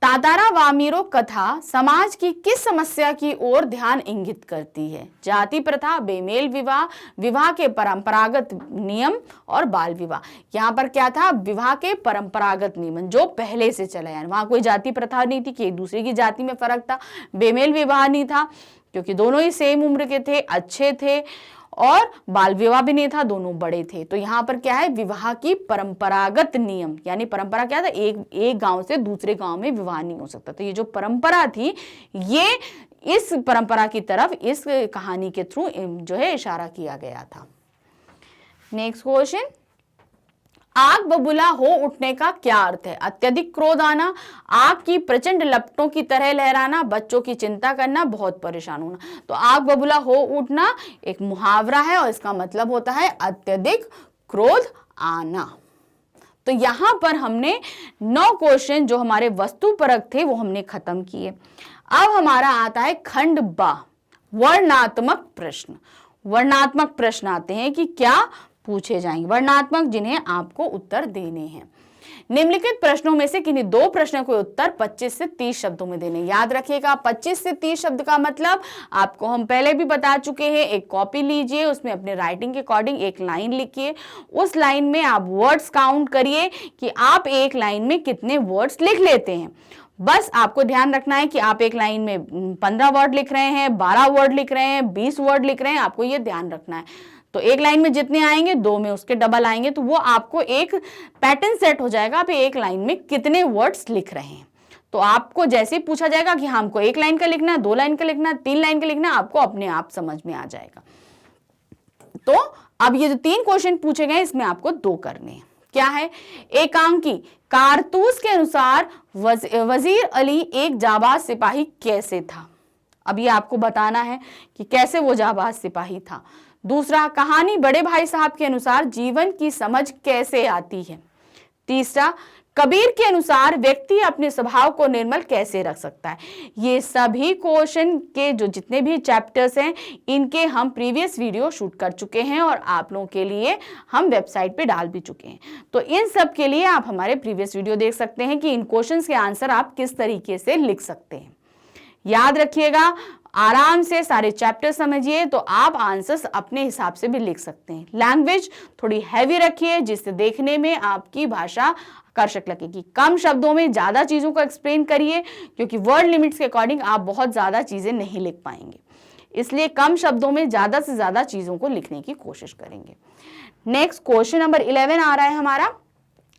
तातारा वामीरो कथा समाज की किस समस्या की ओर ध्यान इंगित करती है। जाति प्रथा, बेमेल विवाह, विवाह के परंपरागत नियम और बाल विवाह। यहाँ पर क्या था, विवाह के परंपरागत नियम जो पहले से चले आए, वहां कोई जाति प्रथा नहीं थी कि एक दूसरे की जाति में फर्क था। बेमेल विवाह नहीं था क्योंकि दोनों ही सेम उम्र के थे, अच्छे थे, और बाल विवाह भी नहीं था, दोनों बड़े थे। तो यहाँ पर क्या है, विवाह की परंपरागत नियम, यानी परंपरा क्या था, एक गांव से दूसरे गांव में विवाह नहीं हो सकता। तो ये जो परंपरा थी, ये इस परंपरा की तरफ इस कहानी के थ्रू जो है इशारा किया गया था। नेक्स्ट क्वेश्चन, आग बबूला हो उठने का क्या अर्थ है। अत्यधिक क्रोध आना, आग की प्रचंड लपटों की तरह लहराना, बच्चों की चिंता करना, बहुत परेशान होना। तो आग बबूला हो उठना एक मुहावरा है और इसका मतलब होता है अत्यधिक क्रोध आना। तो यहां पर हमने 9 क्वेश्चन जो हमारे वस्तुपरक थे वो हमने खत्म किए। अब हमारा आता है खंड बा, वर्णनात्मक प्रश्न। वर्णनात्मक प्रश्न आते हैं कि क्या पूछे जाएंगे, वर्णनात्मक, जिन्हें आपको उत्तर देने हैं। निम्नलिखित प्रश्नों में से किन्हीं 2 प्रश्नों के उत्तर 25 से 30 शब्दों में देने। याद रखिएगा 25 से 30 शब्द का मतलब आपको हम पहले भी बता चुके हैं। एक कॉपी लीजिए, उसमें अपने राइटिंग के अकॉर्डिंग एक लाइन लिखिए, उस लाइन में आप वर्ड्स काउंट करिए कि आप एक लाइन में कितने वर्ड्स लिख लेते हैं। बस आपको ध्यान रखना है कि आप एक लाइन में 15 वर्ड लिख रहे हैं, 12 वर्ड लिख रहे हैं, 20 वर्ड लिख रहे हैं, आपको ये ध्यान रखना है। तो एक लाइन में जितने आएंगे 2 में उसके डबल आएंगे, तो वो आपको एक पैटर्न सेट हो जाएगा, आप एक लाइन में कितने वर्ड्स लिख रहे हैं। तो आपको जैसे ही पूछा जाएगा कि हमको 1 लाइन का लिखना है, 2 लाइन का लिखना है, 3 लाइन का लिखना है, आपको अपने आप समझ में आ जाएगा। तो अब ये जो 3 क्वेश्चन पूछे गए इसमें आपको 2 करने हैं। क्या है, एकांकी, कारतूस के अनुसार वजीर अली एक जाबाज सिपाही कैसे था। अब ये आपको बताना है कि कैसे वो जाबाज सिपाही था। दूसरा, कहानी बड़े भाई साहब के अनुसार जीवन की समझ कैसे आती है। तीसरा, कबीर के अनुसार व्यक्ति अपने स्वभाव को निर्मल कैसे रख सकता है। ये सभी क्वेश्चन के जो जितने भी चैप्टर्स हैं इनके हम प्रीवियस वीडियो शूट कर चुके हैं और आप लोगों के लिए हम वेबसाइट पे डाल भी चुके हैं। तो इन सब के लिए आप हमारे प्रीवियस वीडियो देख सकते हैं कि इन क्वेश्चंस के आंसर आप किस तरीके से लिख सकते हैं। याद रखिएगा, आराम से सारे चैप्टर समझिए तो आप आंसर्स अपने हिसाब से भी लिख सकते हैं। लैंग्वेज थोड़ी हैवी रखिए जिससे देखने में आपकी भाषा आकर्षक लगेगी। कम शब्दों में ज्यादा चीजों को एक्सप्लेन करिए क्योंकि वर्ड लिमिट्स के अकॉर्डिंग आप बहुत ज्यादा चीजें नहीं लिख पाएंगे। इसलिए कम शब्दों में ज्यादा से ज्यादा चीजों को लिखने की कोशिश करेंगे। नेक्स्ट क्वेश्चन नंबर 11 आ रहा है हमारा,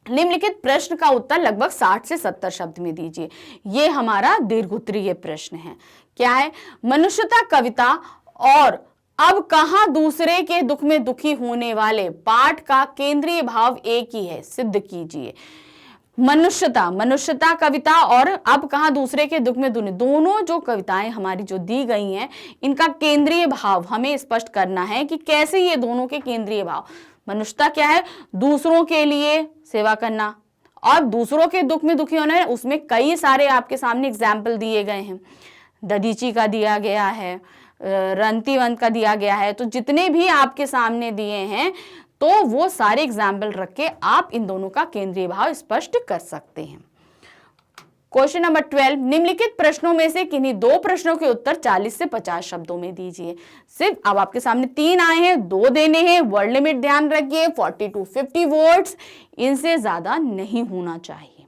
निम्नलिखित प्रश्न का उत्तर लगभग 60 से 70 शब्द में दीजिए। ये हमारा दीर्घोत्तरीय प्रश्न है। क्या है? मनुष्यता कविता और अब कहां दूसरे के दुख में दुखी होने वाले पाठ का केंद्रीय भाव एक ही है, सिद्ध कीजिए। मनुष्यता कविता और अब कहां दूसरे के दुख में दुखी, दोनों जो कविताएं हमारी जो दी गई हैं, इनका केंद्रीय भाव हमें स्पष्ट करना है कि कैसे ये दोनों के केंद्रीय भाव। मनुष्यता क्या है? दूसरों के लिए सेवा करना, और दूसरों के दुख में दुखी होना है, उसमें कई सारे आपके सामने एग्जाम्पल दिए गए हैं। दधीची का दिया गया है, रंतीवंत का दिया गया है, तो जितने भी आपके सामने दिए हैं तो वो सारे एग्जाम्पल रख के आप इन दोनों का केंद्रीय भाव स्पष्ट कर सकते हैं। क्वेश्चन नंबर 12, निम्नलिखित प्रश्नों में से किन्हीं 2 प्रश्नों के उत्तर 40 से 50 शब्दों में दीजिए। सिर्फ अब आपके सामने 3 आए हैं, 2 देने हैं। वर्ड लिमिट ध्यान रखिए 40 to 50 वर्ड्स, इनसे ज्यादा नहीं होना चाहिए।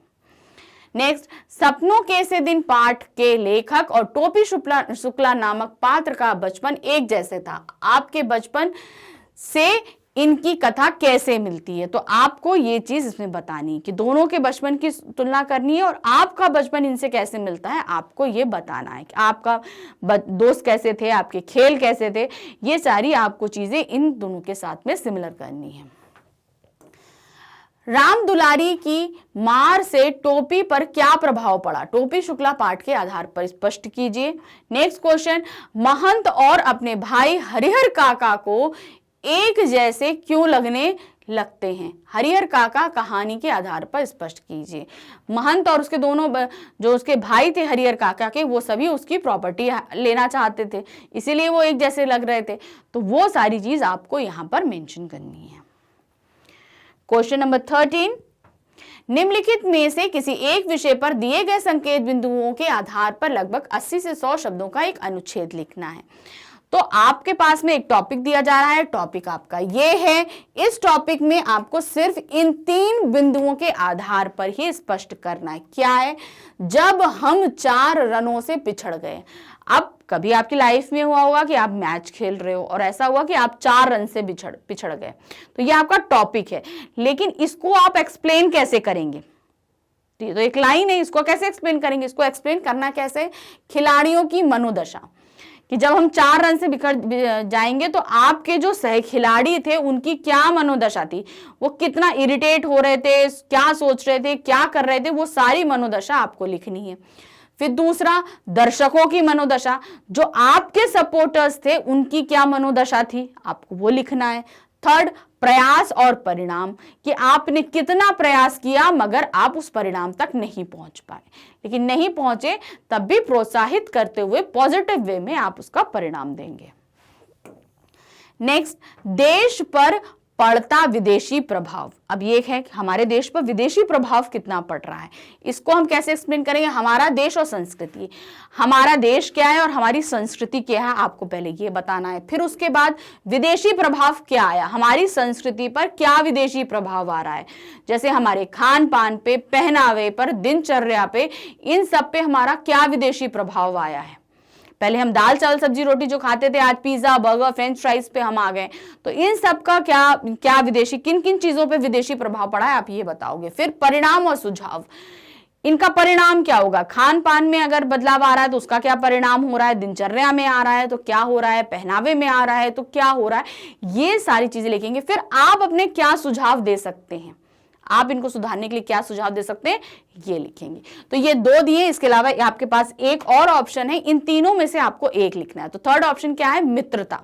नेक्स्ट, सपनों के से दिन पाठ के लेखक और टोपी शुक्ला नामक पात्र का बचपन एक जैसे था। आपके बचपन से इनकी कथा कैसे मिलती है? तो आपको ये चीज इसमें बतानी है कि दोनों के बचपन की तुलना करनी है और आपका बचपन इनसे कैसे मिलता है, आपको ये बताना है कि आपका दोस्त कैसे थे, आपके खेल कैसे थे। ये सारी आपको चीजें इन दोनों के साथ में सिमिलर करनी है। राम दुलारी की मार से टोपी पर क्या प्रभाव पड़ा? टोपी शुक्ला पाठ के आधार पर स्पष्ट कीजिए। नेक्स्ट क्वेश्चन, महंत और अपने भाई हरिहर काका को एक जैसे क्यों लगने लगते हैं? हरिहर काका कहानी के आधार पर स्पष्ट कीजिए। महंत और उसके दोनों जो उसके भाई थे हरिहर काका के, वो सभी उसकी प्रॉपर्टी लेना चाहते थे, इसीलिए वो एक जैसे लग रहे थे। तो वो सारी चीज आपको यहां पर मेंशन करनी है। क्वेश्चन नंबर 13, निम्नलिखित में से किसी एक विषय पर दिए गए संकेत बिंदुओं के आधार पर लगभग 80 से 100 शब्दों का एक अनुच्छेद लिखना है। तो आपके पास में एक टॉपिक दिया जा रहा है, टॉपिक आपका ये है। इस टॉपिक में आपको सिर्फ इन 3 बिंदुओं के आधार पर ही स्पष्ट करना है। क्या है? जब हम 4 रनों से पिछड़ गए। अब कभी आपकी लाइफ में हुआ होगा कि आप मैच खेल रहे हो और ऐसा हुआ कि आप 4 रन से पिछड़ गए, तो ये आपका टॉपिक है, लेकिन इसको आप एक्सप्लेन कैसे करेंगे? तो एक लाइन है, इसको कैसे एक्सप्लेन करेंगे? इसको एक्सप्लेन करना कैसे? खिलाड़ियों की मनोदशा, कि जब हम 4 रन से बिखर जाएंगे तो आपके जो सह खिलाड़ी थे उनकी क्या मनोदशा थी, वो कितना इरिटेट हो रहे थे, क्या सोच रहे थे, क्या कर रहे थे, वो सारी मनोदशा आपको लिखनी है। फिर दूसरा, दर्शकों की मनोदशा, जो आपके सपोर्टर्स थे उनकी क्या मनोदशा थी, आपको वो लिखना है। थर्ड, प्रयास और परिणाम, कि आपने कितना प्रयास किया मगर आप उस परिणाम तक नहीं पहुंच पाए, लेकिन नहीं पहुंचे तब भी प्रोत्साहित करते हुए पॉजिटिव वे में आप उसका परिणाम देंगे। नेक्स्ट, देश पर पड़ता विदेशी प्रभाव। अब ये है कि हमारे देश पर विदेशी प्रभाव कितना पड़ रहा है, इसको हम कैसे एक्सप्लेन करेंगे? हमारा देश और संस्कृति, हमारा देश क्या है और हमारी संस्कृति क्या है, आपको पहले ये बताना है। फिर उसके बाद विदेशी प्रभाव क्या आया, हमारी संस्कृति पर क्या विदेशी प्रभाव आ रहा है, जैसे हमारे खान पान पे, पहनावे पर, दिनचर्या पे, इन सब पे हमारा क्या विदेशी प्रभाव आया है। पहले हम दाल चावल सब्जी रोटी जो खाते थे, आज पिज्जा बर्गर फ्रेंच फ्राइज पे हम आ गए। तो इन सब का क्या विदेशी, किन किन चीजों पे विदेशी प्रभाव पड़ा है, आप ये बताओगे। फिर परिणाम और सुझाव, इनका परिणाम क्या होगा? खान पान में अगर बदलाव आ रहा है तो उसका क्या परिणाम हो रहा है, दिनचर्या में आ रहा है तो क्या हो रहा है, पहनावे में आ रहा है तो क्या हो रहा है, ये सारी चीजें लिखेंगे। फिर आप अपने क्या सुझाव दे सकते हैं, आप इनको सुधारने के लिए क्या सुझाव दे सकते हैं, ये लिखेंगे। तो ये 2 दिए, इसके अलावा आपके पास एक और ऑप्शन है, इन तीनों में से आपको एक लिखना है। तो थर्ड ऑप्शन क्या है? मित्रता।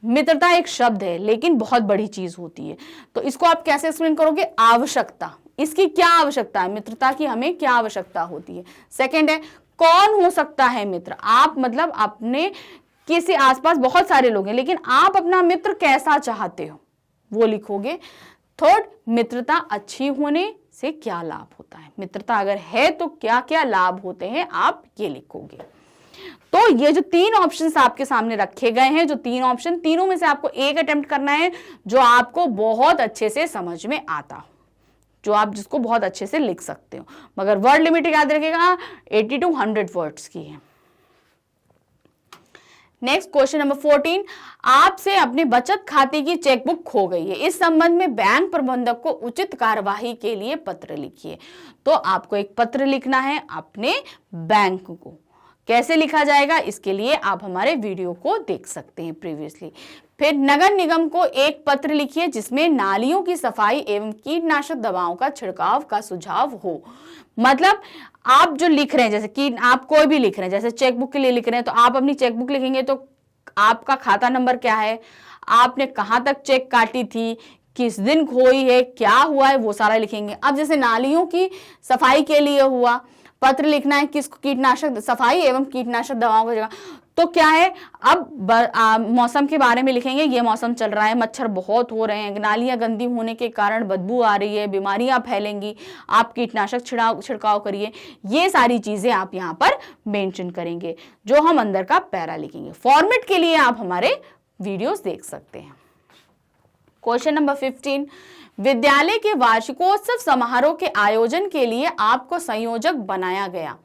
मित्रता एक शब्द है लेकिन बहुत बड़ी चीज होती है, तो इसको आप कैसे एक्सप्लेन करोगे? आवश्यकता, इसकी क्या आवश्यकता है, मित्रता की हमें क्या आवश्यकता होती है। सेकेंड है, कौन हो सकता है मित्र, आप मतलब अपने किसी आसपास बहुत सारे लोग हैं लेकिन आप अपना मित्र कैसा चाहते हो, वो लिखोगे। थर्ड, मित्रता अच्छी होने से क्या लाभ होता है, मित्रता अगर है तो क्या क्या लाभ होते हैं, आप ये लिखोगे। तो ये जो 3 ऑप्शंस आपके सामने रखे गए हैं, जो 3 ऑप्शन, तीनों में से आपको एक अटेम्प्ट करना है जो आपको बहुत अच्छे से समझ में आता हो, जो आप जिसको बहुत अच्छे से लिख सकते हो, मगर वर्ड लिमिट याद रखिएगा 80 to 100 वर्ड्स की है। नेक्स्ट क्वेश्चन नंबर 14, आपसे अपने बचत खाते की चेकबुक खो गई है। इस संबंध में बैंक प्रबंधक को उचित कार्यवाही के लिए पत्र लिखिए। तो आपको एक पत्र लिखना है अपने बैंक को। कैसे लिखा जाएगा, इसके लिए आप हमारे वीडियो को देख सकते हैं प्रीवियसली। फिर नगर निगम को एक पत्र लिखिए जिसमें नालियों की सफाई एवं कीटनाशक दवाओं का छिड़काव का सुझाव हो। मतलब आप जो लिख रहे हैं, जैसे कि आप कोई भी लिख रहे हैं, जैसे चेकबुक के लिए लिख रहे हैं, तो आप अपनी चेकबुक लिखेंगे तो आपका खाता नंबर क्या है, आपने कहां तक चेक काटी थी, किस दिन खोई है, क्या हुआ है, वो सारा लिखेंगे। अब जैसे नालियों की सफाई के लिए हुआ, पत्र लिखना है किसको, कीटनाशक सफाई एवं कीटनाशक दवाओं की जगह, तो क्या है, अब मौसम के बारे में लिखेंगे। ये मौसम चल रहा है, मच्छर बहुत हो रहे हैं, नालियां गंदी होने के कारण बदबू आ रही है, बीमारियां फैलेंगी, आप कीटनाशक छिड़काव करिए। ये सारी चीजें आप यहाँ पर मेंशन करेंगे जो हम अंदर का पैरा लिखेंगे। फॉर्मेट के लिए आप हमारे वीडियोस देख सकते हैं। क्वेश्चन नंबर 15, विद्यालय के वार्षिकोत्सव समारोह के आयोजन के लिए आपको संयोजक बनाया गया।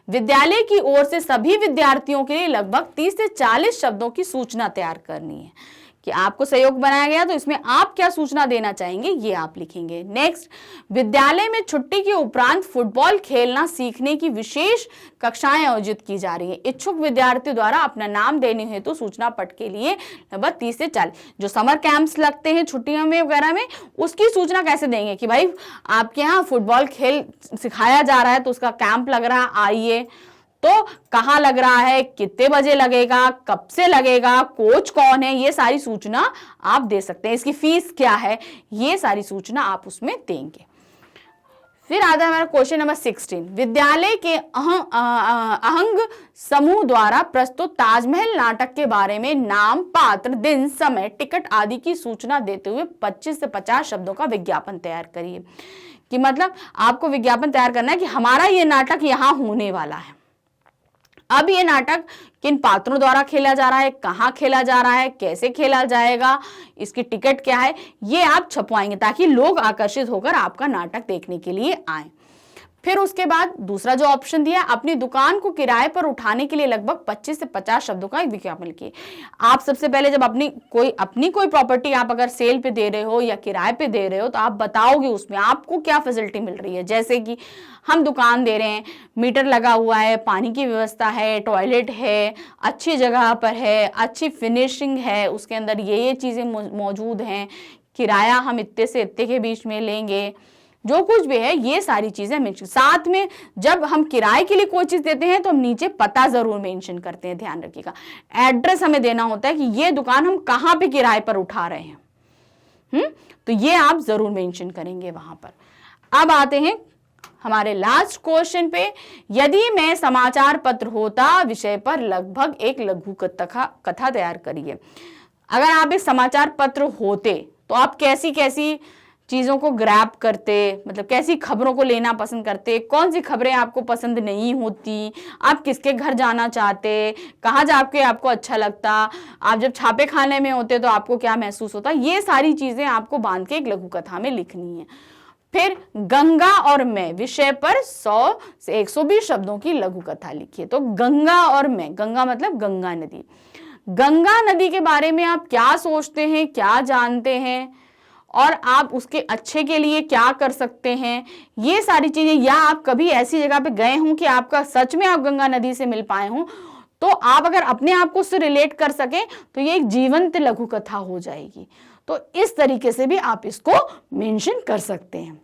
विद्यालय की ओर से सभी विद्यार्थियों के लिए लगभग 30 से 40 शब्दों की सूचना तैयार करनी है कि आपको सहयोग बनाया गया, तो इसमें आप क्या सूचना देना चाहेंगे ये आप लिखेंगे। नेक्स्ट, विद्यालय में छुट्टी के उपरांत फुटबॉल खेलना सीखने की विशेष कक्षाएं आयोजित की जा रही हैं। इच्छुक विद्यार्थियों द्वारा अपना नाम देने हेतु सूचना पट के लिए लगभग 30 से 40 जो समर कैंप्स लगते हैं छुट्टियों में वगैरह में, उसकी सूचना कैसे देंगे कि भाई आपके यहाँ फुटबॉल खेल सिखाया जा रहा है, तो उसका कैंप लग रहा है, आइए। तो कहाँ लग रहा है, कितने बजे लगेगा, कब से लगेगा, कोच कौन है, ये सारी सूचना आप दे सकते हैं। इसकी फीस क्या है, ये सारी सूचना आप उसमें देंगे। फिर आता है हमारा क्वेश्चन नंबर 16, विद्यालय के अहंग समूह द्वारा प्रस्तुत ताजमहल नाटक के बारे में नाम, पात्र, दिन, समय, टिकट आदि की सूचना देते हुए 25 से 50 शब्दों का विज्ञापन तैयार करिए। कि मतलब आपको विज्ञापन तैयार करना है कि हमारा ये नाटक यहाँ होने वाला है। अब ये नाटक किन पात्रों द्वारा खेला जा रहा है, कहाँ खेला जा रहा है, कैसे खेला जाएगा, इसकी टिकट क्या है, ये आप छपवाएंगे ताकि लोग आकर्षित होकर आपका नाटक देखने के लिए आए। फिर उसके बाद दूसरा जो ऑप्शन दिया, अपनी दुकान को किराए पर उठाने के लिए लगभग 25 से 50 शब्दों का एक विज्ञापन लिखिए। आप सबसे पहले जब अपनी कोई प्रॉपर्टी आप अगर सेल पे दे रहे हो या किराए पे दे रहे हो, तो आप बताओगे उसमें आपको क्या फैसिलिटी मिल रही है। जैसे कि हम दुकान दे रहे हैं, मीटर लगा हुआ है, पानी की व्यवस्था है, टॉयलेट है, अच्छी जगह पर है, अच्छी फिनिशिंग है, उसके अंदर ये चीज़ें मौजूद हैं, किराया हम इतने से इतने के बीच में लेंगे, जो कुछ भी है ये सारी चीजें मेंशन। साथ में जब हम किराए के लिए कोई चीज देते हैं तो हम नीचे पता जरूर मेंशन करते हैं, ध्यान रखिएगा। एड्रेस हमें देना होता है कि ये दुकान हम कहाँ पे किराए पर उठा रहे हैं। तो ये आप जरूर मेंशन करेंगे वहां पर। अब आते हैं हमारे लास्ट क्वेश्चन पे, यदि मैं समाचार पत्र होता विषय पर लगभग एक लघु कथा तैयार करिए। अगर आप एक समाचार पत्र होते तो आप कैसी कैसी चीजों को ग्रैब करते, मतलब कैसी खबरों को लेना पसंद करते, कौन सी खबरें आपको पसंद नहीं होती, आप किसके घर जाना चाहते, कहाँ जाके आपको अच्छा लगता, आप जब छापे खाने में होते तो आपको क्या महसूस होता, ये सारी चीजें आपको बांध के एक लघु कथा में लिखनी है। फिर गंगा और मैं विषय पर 100 से 120 शब्दों की लघु कथा लिखिए। तो गंगा और मैं, गंगा मतलब गंगा नदी, गंगा नदी के बारे में आप क्या सोचते हैं, क्या जानते हैं, और आप उसके अच्छे के लिए क्या कर सकते हैं, ये सारी चीजें। या आप कभी ऐसी जगह पे गए हों कि आपका सच में आप गंगा नदी से मिल पाए हों, तो आप अगर अपने आप को उससे रिलेट कर सकें तो ये एक जीवंत लघु कथा हो जाएगी। तो इस तरीके से भी आप इसको मेंशन कर सकते हैं।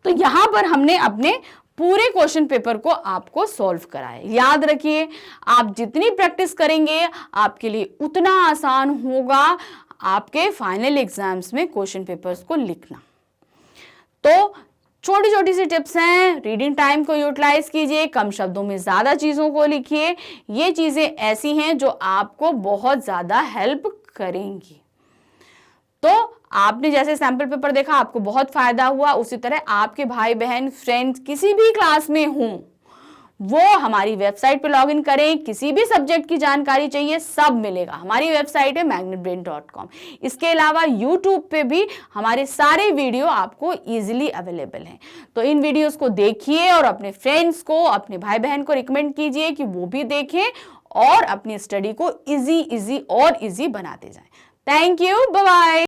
तो यहां पर हमने अपने पूरे क्वेश्चन पेपर को आपको सॉल्व कराया। याद रखिए, आप जितनी प्रैक्टिस करेंगे आपके लिए उतना आसान होगा आपके फाइनल एग्जाम्स में क्वेश्चन पेपर्स को लिखना। तो छोटी छोटी सी टिप्स हैं, रीडिंग टाइम को यूटिलाइज कीजिए, कम शब्दों में ज्यादा चीजों को लिखिए। ये चीजें ऐसी हैं जो आपको बहुत ज्यादा हेल्प करेंगी। तो आपने जैसे सैंपल पेपर देखा, आपको बहुत फायदा हुआ, उसी तरह आपके भाई बहन फ्रेंड्स किसी भी क्लास में हों, वो हमारी वेबसाइट पे लॉगिन करें। किसी भी सब्जेक्ट की जानकारी चाहिए, सब मिलेगा। हमारी वेबसाइट है magnetbrain.com। इसके अलावा यूट्यूब पे भी हमारे सारे वीडियो आपको इजीली अवेलेबल हैं। तो इन वीडियोस को देखिए और अपने फ्रेंड्स को, अपने भाई बहन को रिकमेंड कीजिए कि वो भी देखें और अपनी स्टडी को इजी और इजी बनाते जाएं। Thank you, bye bye.